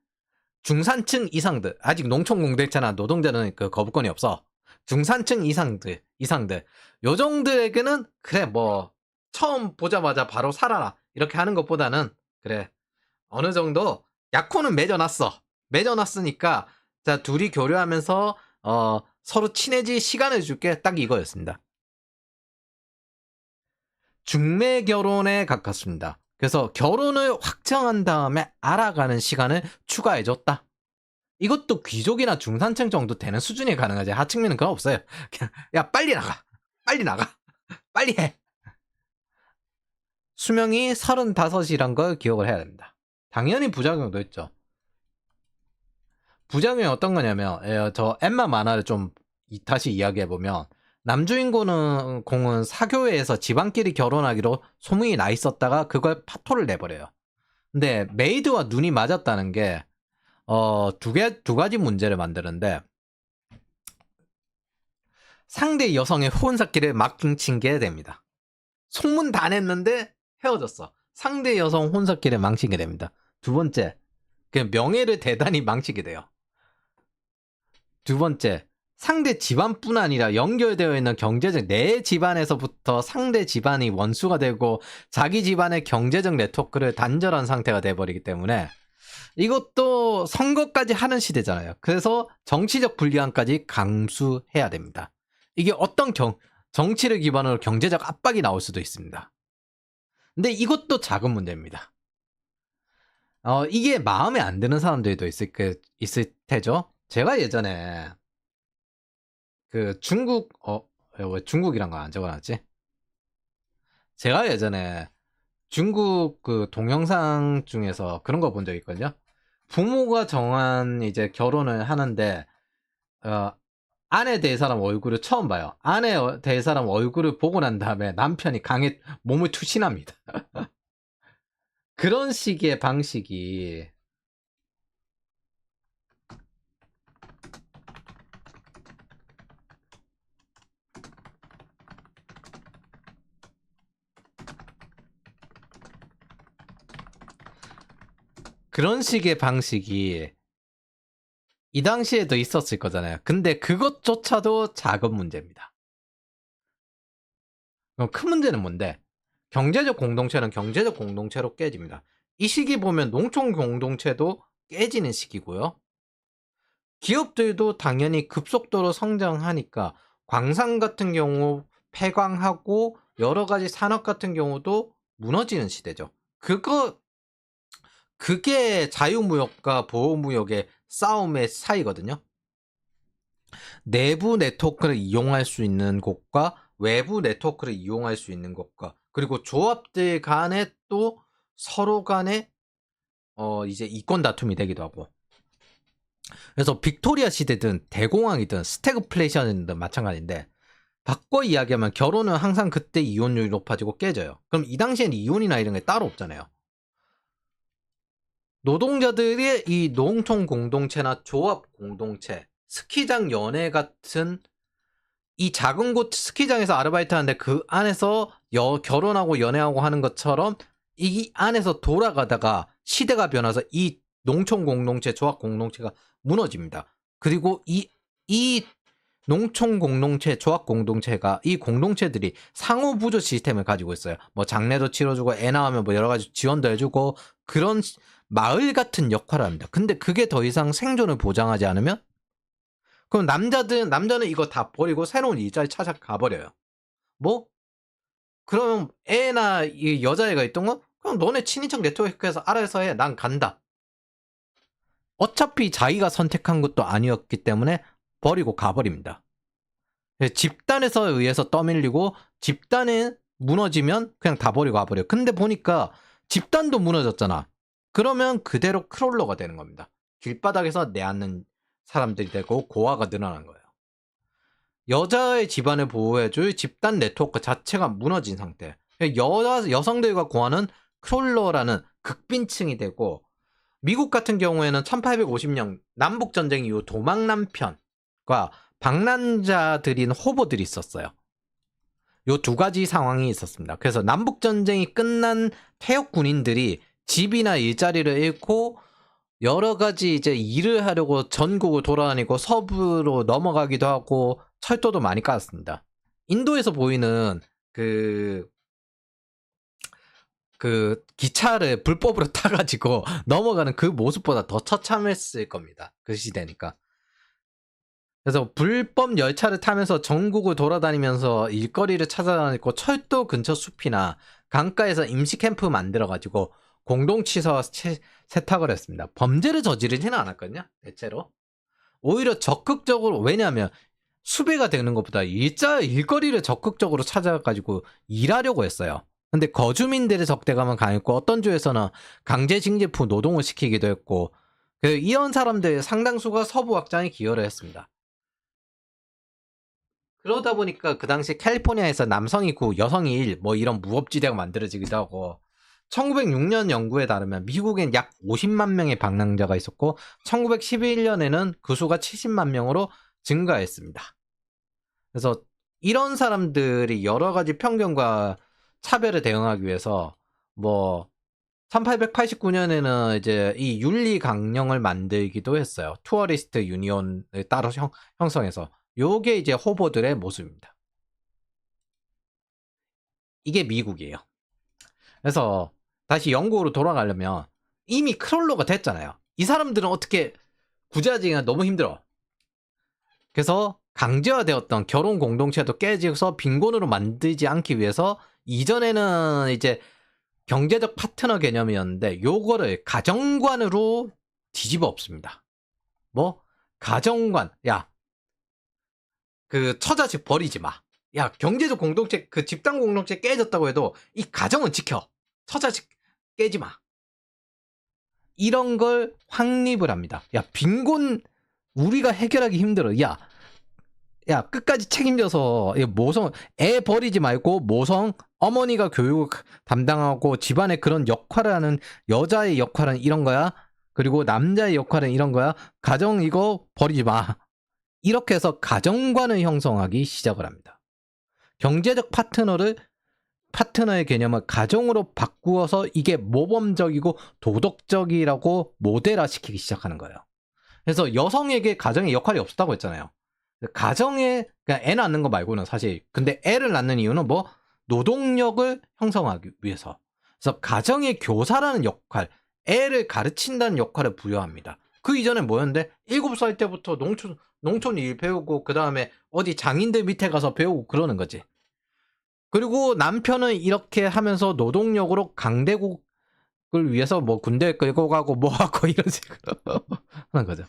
중산층 이상들, 아직 농촌 공동체나 노동자는 그 거부권이 없어. 중산층 이상들 요정들에게는 그래 뭐 처음 보자마자 바로 살아라 이렇게 하는 것보다는 그래 어느 정도 약혼은 맺어놨으니까 자 둘이 교류하면서 서로 친해질 시간을 줄게, 딱 이거였습니다. 중매 결혼에 가깝습니다. 그래서 결혼을 확정한 다음에 알아가는 시간을 추가해줬다. 이것도 귀족이나 중산층 정도 되는 수준이 가능하지. 하층민은 그건 없어요. 그냥 야 빨리 나가 빨리 해. 수명이 35이란 걸 기억을 해야 됩니다. 당연히 부작용도 있죠. 부작용이 어떤 거냐면 저 엠마 만화를 좀 다시 이야기해보면 남주인공은 사교회에서 집안끼리 결혼하기로 소문이 나 있었다가 그걸 파토를 내버려요. 근데 메이드와 눈이 맞았다는 게 두 가지 문제를 만드는데, 상대 여성의 혼사끼를 망치게 됩니다. 소문 다 냈는데 헤어졌어. 상대 여성 혼사끼를 망치게 됩니다. 두 번째, 그 명예를 대단히 망치게 돼요. 두 번째, 상대 집안뿐 아니라 연결되어 있는 경제적 내 집안에서부터 상대 집안이 원수가 되고 자기 집안의 경제적 네트워크를 단절한 상태가 돼버리기 때문에 이것도 선거까지 하는 시대잖아요. 그래서 정치적 불리함까지 감수해야 됩니다. 이게 어떤 정치를 기반으로 경제적 압박이 나올 수도 있습니다. 근데 이것도 작은 문제입니다. 이게 마음에 안 드는 사람들도 있을 테죠. 제가 예전에 그 중국 왜 중국이란 거 안 적어놨지? 제가 예전에 중국 그 동영상 중에서 그런 거 본 적 있거든요. 부모가 정한 이제 결혼을 하는데 아내 될 사람 얼굴을 처음 봐요. 아내 될 사람 얼굴을 보고 난 다음에 남편이 강에 몸을 투신합니다. 그런 식의 방식이 이 당시에도 있었을 거잖아요. 근데 그것조차도 작은 문제입니다. 그럼 큰 문제는 뭔데? 경제적 공동체는 경제적 공동체로 깨집니다. 이 시기 보면 농촌 공동체도 깨지는 시기고요. 기업들도 당연히 급속도로 성장하니까 광산 같은 경우 폐광하고 여러 가지 산업 같은 경우도 무너지는 시대죠. 그게 자유무역과 보호무역의 싸움의 사이거든요. 내부 네트워크를 이용할 수 있는 곳과 외부 네트워크를 이용할 수 있는 곳과 그리고 조합들 간에 또 서로 간에 이제 이권 다툼이 되기도 하고. 그래서 빅토리아 시대든 대공황이든 스태그플레이션이든 마찬가지인데, 바꿔 이야기하면 결혼은 항상 그때 이혼율이 높아지고 깨져요. 그럼 이 당시에는 이혼이나 이런 게 따로 없잖아요. 노동자들의 이 농촌 공동체나 조합 공동체, 스키장 연애 같은 이 작은 곳 스키장에서 아르바이트 하는데 그 안에서 결혼하고 연애하고 하는 것처럼 이 안에서 돌아가다가 시대가 변해서 이 농촌 공동체, 조합 공동체가 무너집니다. 그리고 이 농촌 공동체, 조합 공동체가 이 공동체들이 상호 부조 시스템을 가지고 있어요. 뭐 장례도 치러주고 애 낳으면 뭐 여러 가지 지원도 해주고 그런 마을 같은 역할을 합니다. 근데 그게 더 이상 생존을 보장하지 않으면 그럼 남자는 이거 다 버리고 새로운 일자리 찾아가 버려요. 뭐? 그러면 애나 이 여자애가 있던 거 그럼 너네 친인척 네트워크에서 알아서 해. 난 간다. 어차피 자기가 선택한 것도 아니었기 때문에 버리고 가버립니다. 집단에서 의해서 떠밀리고 집단에 무너지면 그냥 다 버리고 가버려요. 근데 보니까 집단도 무너졌잖아. 그러면 그대로 크롤러가 되는 겁니다. 길바닥에서 내앉는 사람들이 되고 고아가 늘어난 거예요. 여자의 집안을 보호해줄 집단 네트워크 자체가 무너진 상태. 여성들과 고아는 크롤러라는 극빈층이 되고 미국 같은 경우에는 1850년 남북전쟁 이후 도망남편과 방란자들인 호보들이 있었어요. 요 두 가지 상황이 있었습니다. 그래서 남북전쟁이 끝난 퇴역 군인들이 집이나 일자리를 잃고 여러 가지 이제 일을 하려고 전국을 돌아다니고 서부로 넘어가기도 하고 철도도 많이 깔았습니다. 인도에서 보이는 그 기차를 불법으로 타가지고 넘어가는 그 모습보다 더 처참했을 겁니다. 그 시대니까. 그래서 불법 열차를 타면서 전국을 돌아다니면서 일거리를 찾아다니고 철도 근처 숲이나 강가에서 임시 캠프 만들어가지고 공동치서 세탁을 했습니다. 범죄를 저지르지는 않았거든요. 대체로. 오히려 적극적으로 왜냐하면 수배가 되는 것보다 일거리를 적극적으로 찾아가지고 일하려고 했어요. 근데 거주민들의 적대감은 강했고 어떤 주에서는 강제징집후 노동을 시키기도 했고 이런 사람들 상당수가 서부 확장에 기여를 했습니다. 그러다 보니까 그 당시 캘리포니아에서 남성이 9, 여성이 1, 뭐 이런 무법지대가 만들어지기도 하고 1906년 연구에 따르면 미국엔 약 50만 명의 방랑자가 있었고 1911년에는 그 수가 70만 명으로 증가했습니다. 그래서 이런 사람들이 여러 가지 편견과 차별에 대응하기 위해서 뭐 1889년에는 이제 이 윤리 강령을 만들기도 했어요. 투어리스트 유니온을 따로 형성해서 요게 이제 호보들의 모습입니다. 이게 미국이에요. 그래서 다시 영국으로 돌아가려면 이미 크롤러가 됐잖아요. 이 사람들은 어떻게 구제하기가 너무 힘들어. 그래서 강제화되었던 결혼 공동체도 깨지고서 빈곤으로 만들지 않기 위해서 이전에는 이제 경제적 파트너 개념이었는데 요거를 가정관으로 뒤집어 엎습니다. 뭐 가정관, 야 그 처자식 버리지 마. 야 경제적 공동체 그 집단 공동체 깨졌다고 해도 이 가정은 지켜. 처자식 깨지 마. 이런 걸 확립을 합니다. 야 빈곤 우리가 해결하기 힘들어. 야 끝까지 책임져서 모성 애 버리지 말고 모성 어머니가 교육 담당하고 집안의 그런 역할을 하는 여자의 역할은 이런 거야. 그리고 남자의 역할은 이런 거야. 가정 이거 버리지 마. 이렇게 해서 가정관을 형성하기 시작을 합니다. 경제적 파트너의 개념을 가정으로 바꾸어서 이게 모범적이고 도덕적이라고 모델화시키기 시작하는 거예요. 그래서 여성에게 가정의 역할이 없었다고 했잖아요. 가정에 그냥 애 낳는 거 말고는 사실 근데 애를 낳는 이유는 뭐 노동력을 형성하기 위해서. 그래서 가정의 교사라는 역할, 애를 가르친다는 역할을 부여합니다. 그 이전에 뭐였는데 7살 때부터 농촌 일 배우고 그 다음에 어디 장인들 밑에 가서 배우고 그러는 거지. 그리고 남편은 이렇게 하면서 노동력으로 강대국을 위해서 뭐 군대에 끌고 가고 뭐 하고 이런 식으로 하는 거죠.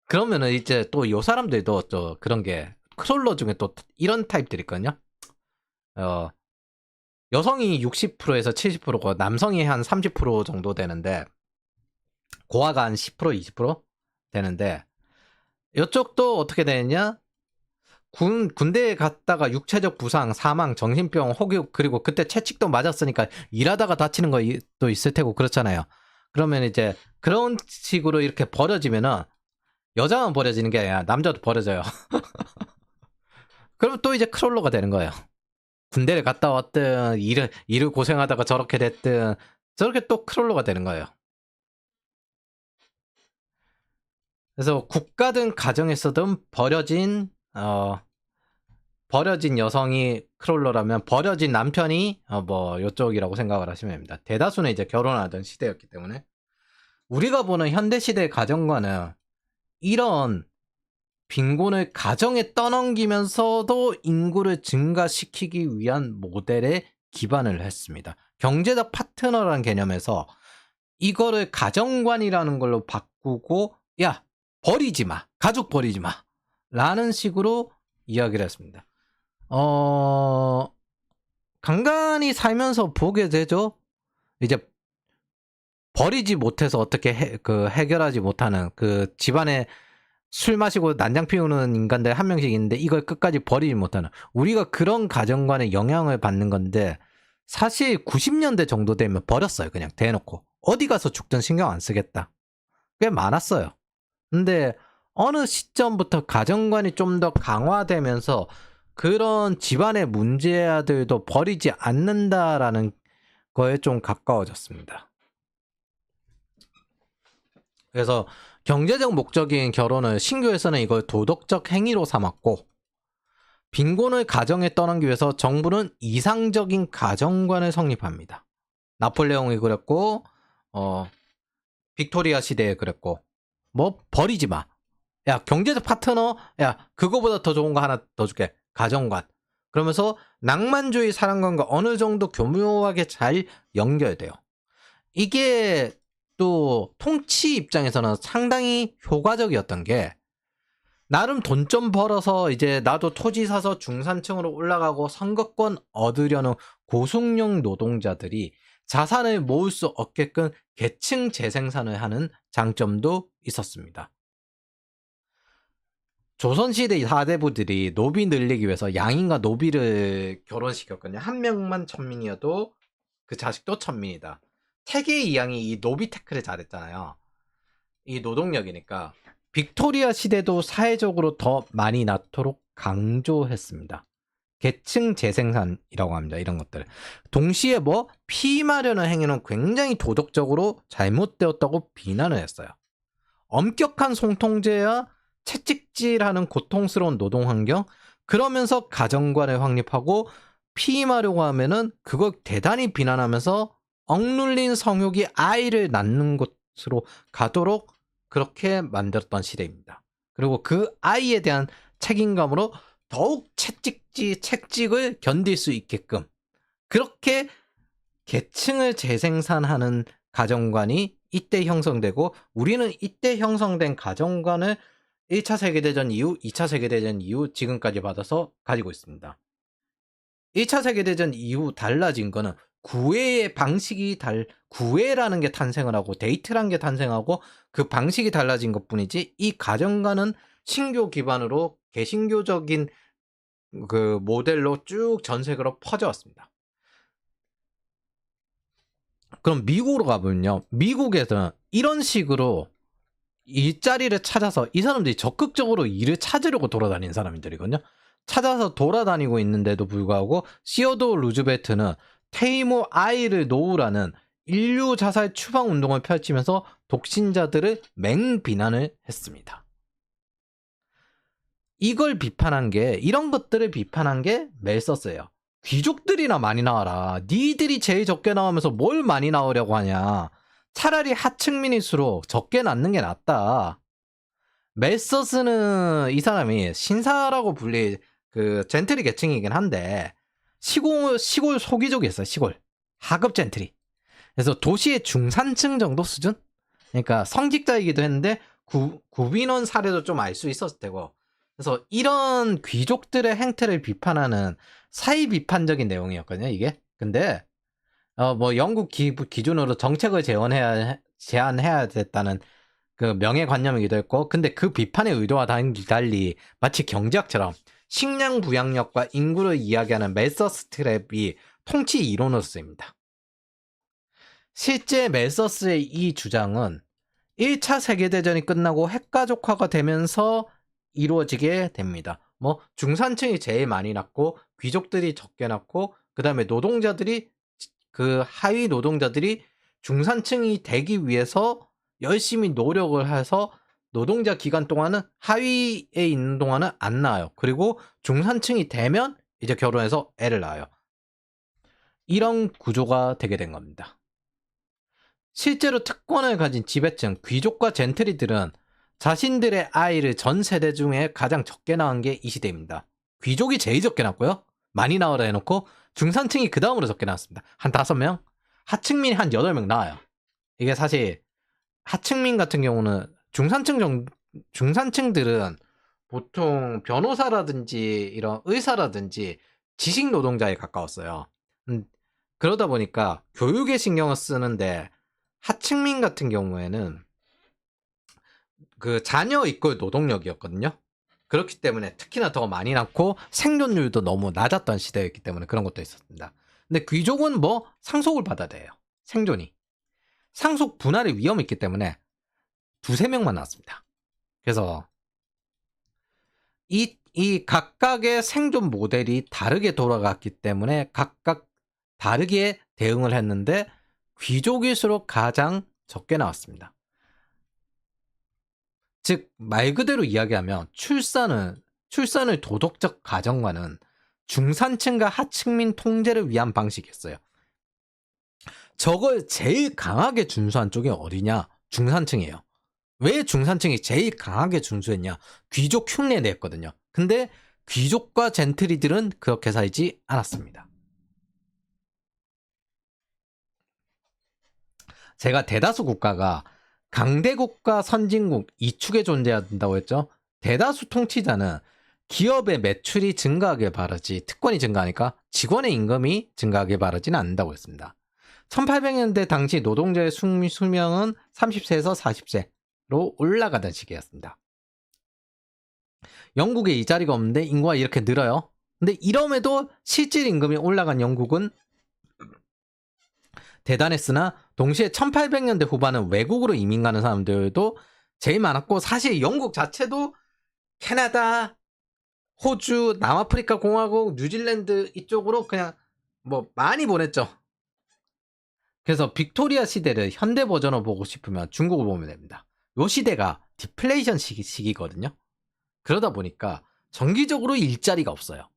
그러면은 이제 또 요 사람들도 또 그런 게 크롤러 중에 또 이런 타입들이 있거든요. 여성이 60%에서 70%고 남성이 한 30% 정도 되는데 고아가 한 10% 20% 되는데 이쪽도 어떻게 되느냐? 군대에 갔다가 육체적 부상, 사망, 정신병, 혹여 그리고 그때 채찍도 맞았으니까 일하다가 다치는 것도 있을 테고 그렇잖아요. 그러면 이제 그런 식으로 이렇게 버려지면은 여자만 버려지는 게 아니라 남자도 버려져요. 그럼 또 이제 크롤러가 되는 거예요. 군대를 갔다 왔든 일을 고생하다가 저렇게 됐든 저렇게 또 크롤러가 되는 거예요. 그래서 국가든 가정에서든 버려진 여성이 크롤러라면 버려진 남편이 뭐 요쪽이라고 생각을 하시면 됩니다. 대다수는 이제 결혼하던 시대였기 때문에 우리가 보는 현대 시대의 가정관은 이런 빈곤을 가정에 떠넘기면서도 인구를 증가시키기 위한 모델에 기반을 했습니다. 경제적 파트너라는 개념에서 이거를 가정관이라는 걸로 바꾸고 야 버리지 마, 가족 버리지 마 라는 식으로 이야기를 했습니다. 간간히 살면서 보게 되죠. 이제 버리지 못해서 어떻게 해결하지 못하는 그 집안에 술 마시고 난장 피우는 인간들 한 명씩 있는데 이걸 끝까지 버리지 못하는, 우리가 그런 가정관에 영향을 받는 건데 사실 90년대 정도 되면 버렸어요. 그냥 대놓고 어디 가서 죽든 신경 안 쓰겠다. 꽤 많았어요. 근데 어느 시점부터 가정관이 좀 더 강화되면서 그런 집안의 문제아들도 버리지 않는다라는 거에 좀 가까워졌습니다. 그래서 경제적 목적인 결혼을 신교에서는 이걸 도덕적 행위로 삼았고, 빈곤을 가정에 떠넘기 위해서 정부는 이상적인 가정관을 성립합니다. 나폴레옹이 그랬고 빅토리아 시대에 그랬고, 뭐 버리지 마. 야 경제적 파트너, 야 그거보다 더 좋은 거 하나 더 줄게. 가정관. 그러면서 낭만주의 사랑관과 어느 정도 교묘하게 잘 연결돼요. 이게 또 통치 입장에서는 상당히 효과적이었던 게, 나름 돈 좀 벌어서 이제 나도 토지 사서 중산층으로 올라가고 선거권 얻으려는 고숙련 노동자들이 자산을 모을 수 없게끔 계층 재생산을 하는 장점도 있었습니다. 조선시대 사대부들이 노비 늘리기 위해서 양인과 노비를 결혼시켰거든요. 한 명만 천민이어도 그 자식도 천민이다. 태계 이양이 이 노비 태클을 잘했잖아요. 이 노동력이니까 빅토리아 시대도 사회적으로 더 많이 낳도록 강조했습니다. 계층 재생산이라고 합니다. 이런 것들. 동시에 뭐 피임하려는 행위는 굉장히 도덕적으로 잘못되었다고 비난을 했어요. 엄격한 송통제야 채찍질하는 고통스러운 노동 환경, 그러면서 가정관을 확립하고 피임하려고 하면은 그걸 대단히 비난하면서 억눌린 성욕이 아이를 낳는 곳으로 가도록 그렇게 만들었던 시대입니다. 그리고 그 아이에 대한 책임감으로 더욱 책찍을 견딜 수 있게끔 그렇게 계층을 재생산하는 가정관이 이때 형성되고, 우리는 이때 형성된 가정관을 1차 세계대전 이후, 2차 세계대전 이후 지금까지 받아서 가지고 있습니다. 1차 세계대전 이후 달라진 거는 구애라는 게 탄생을 하고 데이트라는 게 탄생하고 그 방식이 달라진 것 뿐이지, 이 가정관은 신교 기반으로 개신교적인 그 모델로 쭉 전 세계로 퍼져왔습니다. 그럼 미국으로 가보면요. 미국에서는 이런 식으로 일자리를 찾아서 이 사람들이 적극적으로 일을 찾으려고 돌아다니는 사람들이거든요. 찾아서 돌아다니고 있는데도 불구하고 시어도어 루즈벨트는 테이모 아이를 놓으라는 인류 자살 추방 운동을 펼치면서 독신자들을 맹비난을 했습니다. 이런 것들을 비판한 게 멜서스예요. 귀족들이나 많이 나와라. 니들이 제일 적게 나오면서 뭘 많이 나오려고 하냐. 차라리 하층민일수록 적게 낳는 게 낫다. 멜서스는 이 사람이 신사라고 불릴 그 젠트리 계층이긴 한데 시골 소귀족이었어요. 시골 하급 젠트리. 그래서 도시의 중산층 정도 수준? 그러니까 성직자이기도 했는데 구빈원 사례도 좀 알 수 있었을 테고, 그래서 이런 귀족들의 행태를 비판하는 사회 비판적인 내용이었거든요, 이게. 근데 뭐 영국 기준으로 정책을 제안해야 됐다는 그 명예관념이기도 했고, 근데 그 비판의 의도와 달리 마치 경제학처럼 식량 부양력과 인구를 이야기하는 멜서스 트랩이 통치 이론으로 쓰입니다. 실제 멜서스의 이 주장은 1차 세계대전이 끝나고 핵가족화가 되면서 이루어지게 됩니다. 뭐 중산층이 제일 많이 낳고 귀족들이 적게 낳고, 그 다음에 그 하위 노동자들이 중산층이 되기 위해서 열심히 노력을 해서 노동자 기간 동안은 하위에 있는 동안은 안 낳아요. 그리고 중산층이 되면 이제 결혼해서 애를 낳아요. 이런 구조가 되게 된 겁니다. 실제로 특권을 가진 지배층, 귀족과 젠트리들은 자신들의 아이를 전 세대 중에 가장 적게 낳은 게 이 시대입니다. 귀족이 제일 적게 낳고요. 많이 낳으라 해놓고 중산층이 그 다음으로 적게 낳았습니다. 한 5명? 하층민이 한 8명 낳아요. 이게 사실 하층민 같은 경우는 중산층들은 보통 변호사라든지 이런 의사라든지 지식 노동자에 가까웠어요. 그러다 보니까 교육에 신경을 쓰는데 하층민 같은 경우에는 그 자녀 이끌 노동력이었거든요. 그렇기 때문에 특히나 더 많이 낳고 생존율도 너무 낮았던 시대였기 때문에 그런 것도 있었습니다. 근데 귀족은 뭐 상속을 받아야 돼요. 생존이. 상속 분할의 위험이 있기 때문에 2~3명만 낳았습니다. 그래서 이 각각의 생존 모델이 다르게 돌아갔기 때문에 각각 다르게 대응을 했는데 귀족일수록 가장 적게 나왔습니다. 즉 말 그대로 이야기하면 출산을 도덕적 가정과는 중산층과 하층민 통제를 위한 방식이었어요. 저걸 제일 강하게 준수한 쪽이 어디냐? 중산층이에요. 왜 중산층이 제일 강하게 준수했냐? 귀족 흉내 냈거든요. 근데 귀족과 젠트리들은 그렇게 살지 않았습니다. 제가 대다수 국가가 강대국과 선진국 이 축에 존재한다고 했죠. 대다수 통치자는 기업의 매출이 증가하길 바라지 특권이 증가하니까 직원의 임금이 증가하길 바라지는 않는다고 했습니다. 1800년대 당시 노동자의 수명은 30세에서 40세로 올라가던 시기였습니다. 영국에 일자리가 없는데 인구가 이렇게 늘어요. 근데 이럼에도 실질 임금이 올라간 영국은 대단했으나 동시에 1800년대 후반은 외국으로 이민 가는 사람들도 제일 많았고 사실 영국 자체도 캐나다, 호주, 남아프리카 공화국, 뉴질랜드 이쪽으로 그냥 뭐 많이 보냈죠. 그래서 빅토리아 시대를 현대 버전으로 보고 싶으면 중국을 보면 됩니다. 요 시대가 디플레이션 시기거든요. 그러다 보니까 정기적으로 일자리가 없어요.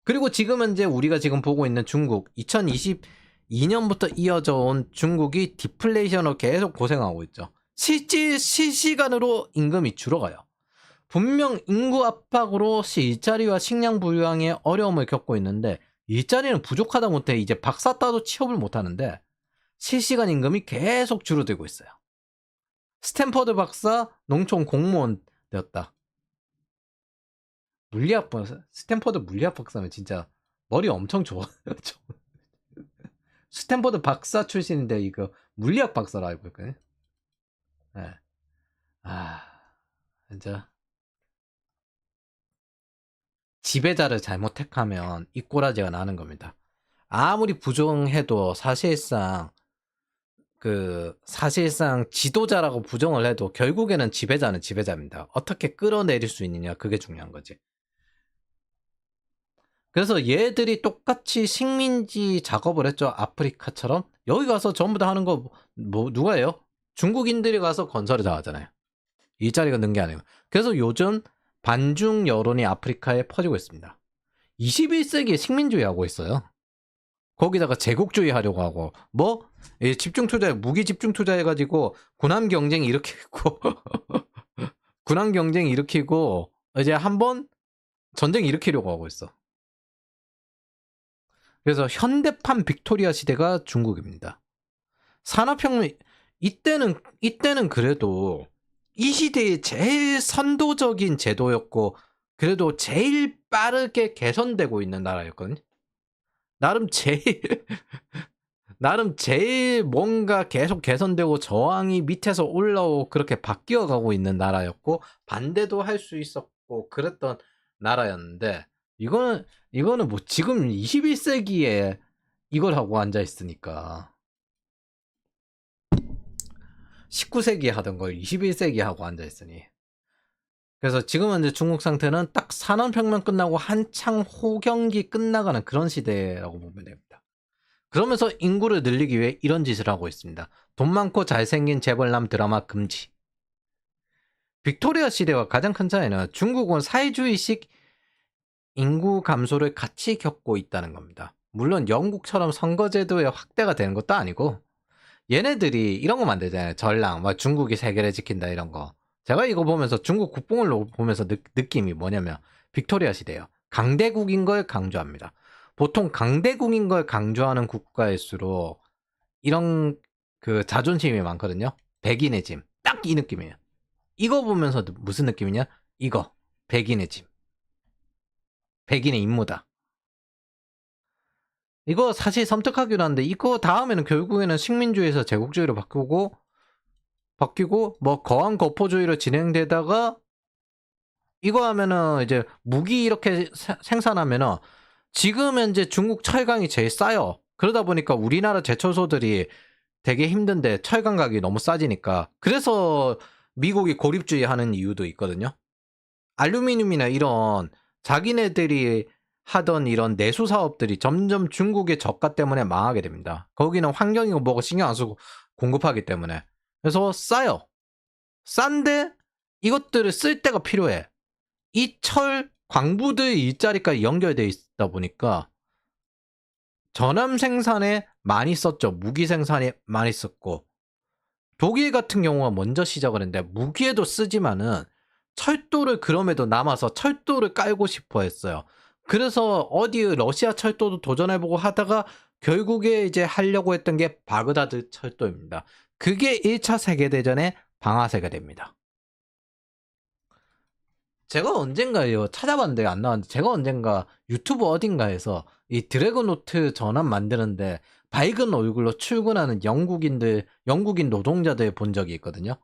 그리고 지금 현재 우리가 지금 보고 있는 중국 2022년부터 이어져 온 중국이 디플레이션으로 계속 고생하고 있죠. 실시간으로 임금이 줄어가요. 분명 인구 압박으로 일자리와 식량 불량의 어려움을 겪고 있는데 일자리는 부족하다 못해 이제 박사 따도 취업을 못하는데 실시간 임금이 계속 줄어들고 있어요. 스탠퍼드 박사 농촌 공무원 되었다. 물리학 박사, 스탠퍼드 물리학 박사면 진짜 머리 엄청 좋아. 스탠퍼드 박사 출신인데 이거 물리학 박사로 알고 있거든요. 네. 진짜 지배자를 잘못 택하면 이 꼬라지가 나는 겁니다. 아무리 부정해도 사실상 지도자라고 부정을 해도 결국에는 지배자는 지배자입니다. 어떻게 끌어내릴 수 있느냐 그게 중요한 거지. 그래서 얘들이 똑같이 식민지 작업을 했죠. 아프리카처럼. 여기 가서 전부 다 하는 거 뭐 누가 해요? 중국인들이 가서 건설을 다 하잖아요. 일자리가 는 게 아니고. 그래서 요즘 반중 여론이 아프리카에 퍼지고 있습니다. 21세기에 식민주의 하고 있어요. 거기다가 제국주의 하려고 하고 뭐 집중 투자, 무기 집중 투자해가지고 군함 경쟁 일으키고 군함 경쟁 일으키고 이제 한번 전쟁 일으키려고 하고 있어. 그래서 현대판 빅토리아 시대가 중국입니다. 산업혁명 이때는 그래도 이 시대의 제일 선도적인 제도였고 그래도 제일 빠르게 개선되고 있는 나라였거든요. 나름 제일 뭔가 계속 개선되고 저항이 밑에서 올라오고 그렇게 바뀌어가고 있는 나라였고 반대도 할 수 있었고 그랬던 나라였는데 이거는 뭐 지금 21세기에 이걸 하고 앉아 있으니까 19세기에 하던 걸 21세기에 하고 앉아 있으니 그래서 지금은 이제 중국 상태는 딱 산업혁명 끝나고 한창 호경기 끝나가는 그런 시대라고 보면 됩니다. 그러면서 인구를 늘리기 위해 이런 짓을 하고 있습니다. 돈 많고 잘생긴 재벌남 드라마 금지. 빅토리아 시대와 가장 큰 차이는 중국은 사회주의식 인구 감소를 같이 겪고 있다는 겁니다. 물론 영국처럼 선거제도의 확대가 되는 것도 아니고 얘네들이 이런 거 만들잖아요. 전랑, 막 중국이 세계를 지킨다 이런 거. 제가 이거 보면서 중국 국뽕을 보면서 느낌이 뭐냐면 빅토리아 시대예요. 강대국인 걸 강조합니다. 보통 강대국인 걸 강조하는 국가일수록 이런 그 자존심이 많거든요. 백인의 짐. 딱 이 느낌이에요. 이거 보면서 무슨 느낌이냐? 이거. 백인의 짐. 백인의 임무다. 이거 사실 섬뜩하기도 한데 이거 다음에는 결국에는 식민주의에서 제국주의로 바뀌고 뭐 거한 거포주의로 진행되다가 이거 하면은 이제 무기 이렇게 생산하면은 지금 현재 중국 철강이 제일 싸요. 그러다 보니까 우리나라 제철소들이 되게 힘든데 철강 가격이 너무 싸지니까 그래서 미국이 고립주의 하는 이유도 있거든요. 알루미늄이나 이런 자기네들이 하던 이런 내수 사업들이 점점 중국의 저가 때문에 망하게 됩니다. 거기는 환경이고 뭐고 신경 안 쓰고 공급하기 때문에. 그래서 싸요. 싼데 이것들을 쓸 때가 필요해. 이 철 광부들 일자리까지 연결돼 있다 보니까 전함 생산에 많이 썼죠. 무기 생산에 많이 썼고 독일 같은 경우가 먼저 시작을 했는데 무기에도 쓰지만은 철도를 그럼에도 남아서 철도를 깔고 싶어 했어요. 그래서 어디 러시아 철도도 도전해보고 하다가 결국에 이제 하려고 했던 게 바그다드 철도입니다. 그게 1차 세계대전의 방아쇠가 됩니다. 제가 언젠가 이거 찾아봤는데 안 나왔는데 제가 언젠가 유튜브 어딘가에서 이 드래곤노트 전함 만드는데 밝은 얼굴로 출근하는 영국인 노동자들 본 적이 있거든요.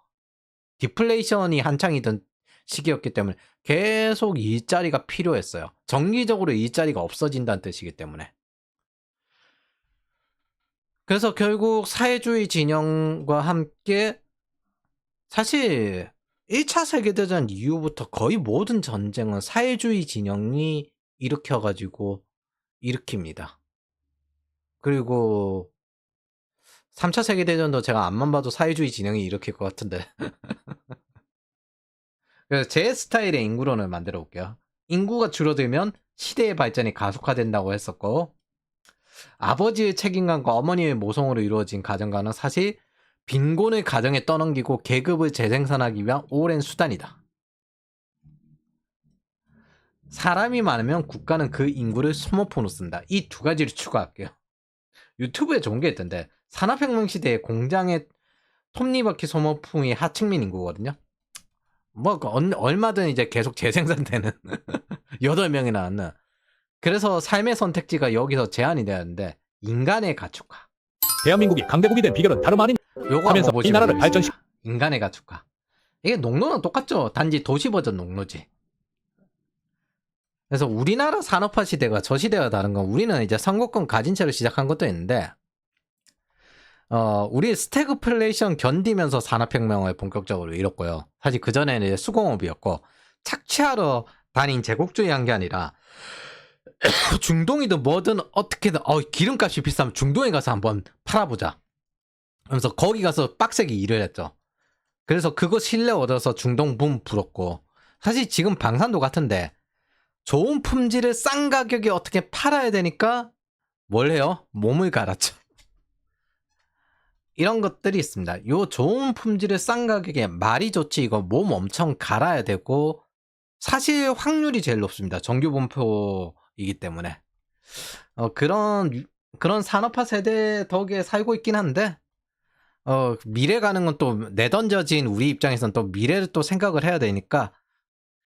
디플레이션이 한창이던 시기였기 때문에 계속 일자리가 필요했어요. 정기적으로 일자리가 없어진다는 뜻이기 때문에. 그래서 결국 사회주의 진영과 함께 사실 1차 세계대전 이후부터 거의 모든 전쟁은 사회주의 진영이 일으켜가지고 일으킵니다. 그리고 3차 세계대전도 제가 앞만 봐도 사회주의 진영이 일으킬 것 같은데. 그래서 제 스타일의 인구론을 만들어 볼게요. 인구가 줄어들면 시대의 발전이 가속화된다고 했었고, 아버지의 책임감과 어머니의 모성으로 이루어진 가정과는 사실 빈곤을 가정에 떠넘기고 계급을 재생산하기 위한 오랜 수단이다. 사람이 많으면 국가는 그 인구를 소모품으로 쓴다. 이 두 가지를 추가할게요. 유튜브에 좋은 게 있던데 산업혁명 시대에 공장의 톱니바퀴 소모품이 하층민 인구거든요. 뭐 얼마든 이제 계속 재생산되는 8명이 나왔는. 그래서 삶의 선택지가 여기서 제한이 되었는데 인간의 가축화. 대한민국이 강대국이 된 비결은 다름 아닌 요거 하면서 한번 이 나라를 보시면 인간의 가축화. 이게 농노는 똑같죠. 단지 도시 버전 농노지. 그래서 우리나라 산업화 시대가 저 시대와 다른 건 우리는 이제 선거권 가진 채로 시작한 것도 있는데 우리 스태그플레이션 견디면서 산업혁명을 본격적으로 이뤘고요. 사실 그전에는 이제 수공업이었고 착취하러 다닌 제국주의 한 게 아니라 중동이든 뭐든 어떻게든 기름값이 비싸면 중동에 가서 한번 팔아보자. 그래서 거기 가서 빡세게 일을 했죠. 그래서 그거 신뢰 얻어서 중동 붐 불었고 사실 지금 방산도 같은데 좋은 품질을 싼 가격에 어떻게 팔아야 되니까 뭘 해요? 몸을 갈았죠. 이런 것들이 있습니다. 요 좋은 품질을 싼 가격에 말이 좋지 이거 몸 엄청 갈아야 되고 사실 확률이 제일 높습니다. 정규 분포이기 때문에 그런 산업화 세대 덕에 살고 있긴 한데 미래 가는 건 또 내던져진 우리 입장에서는 또 미래를 또 생각을 해야 되니까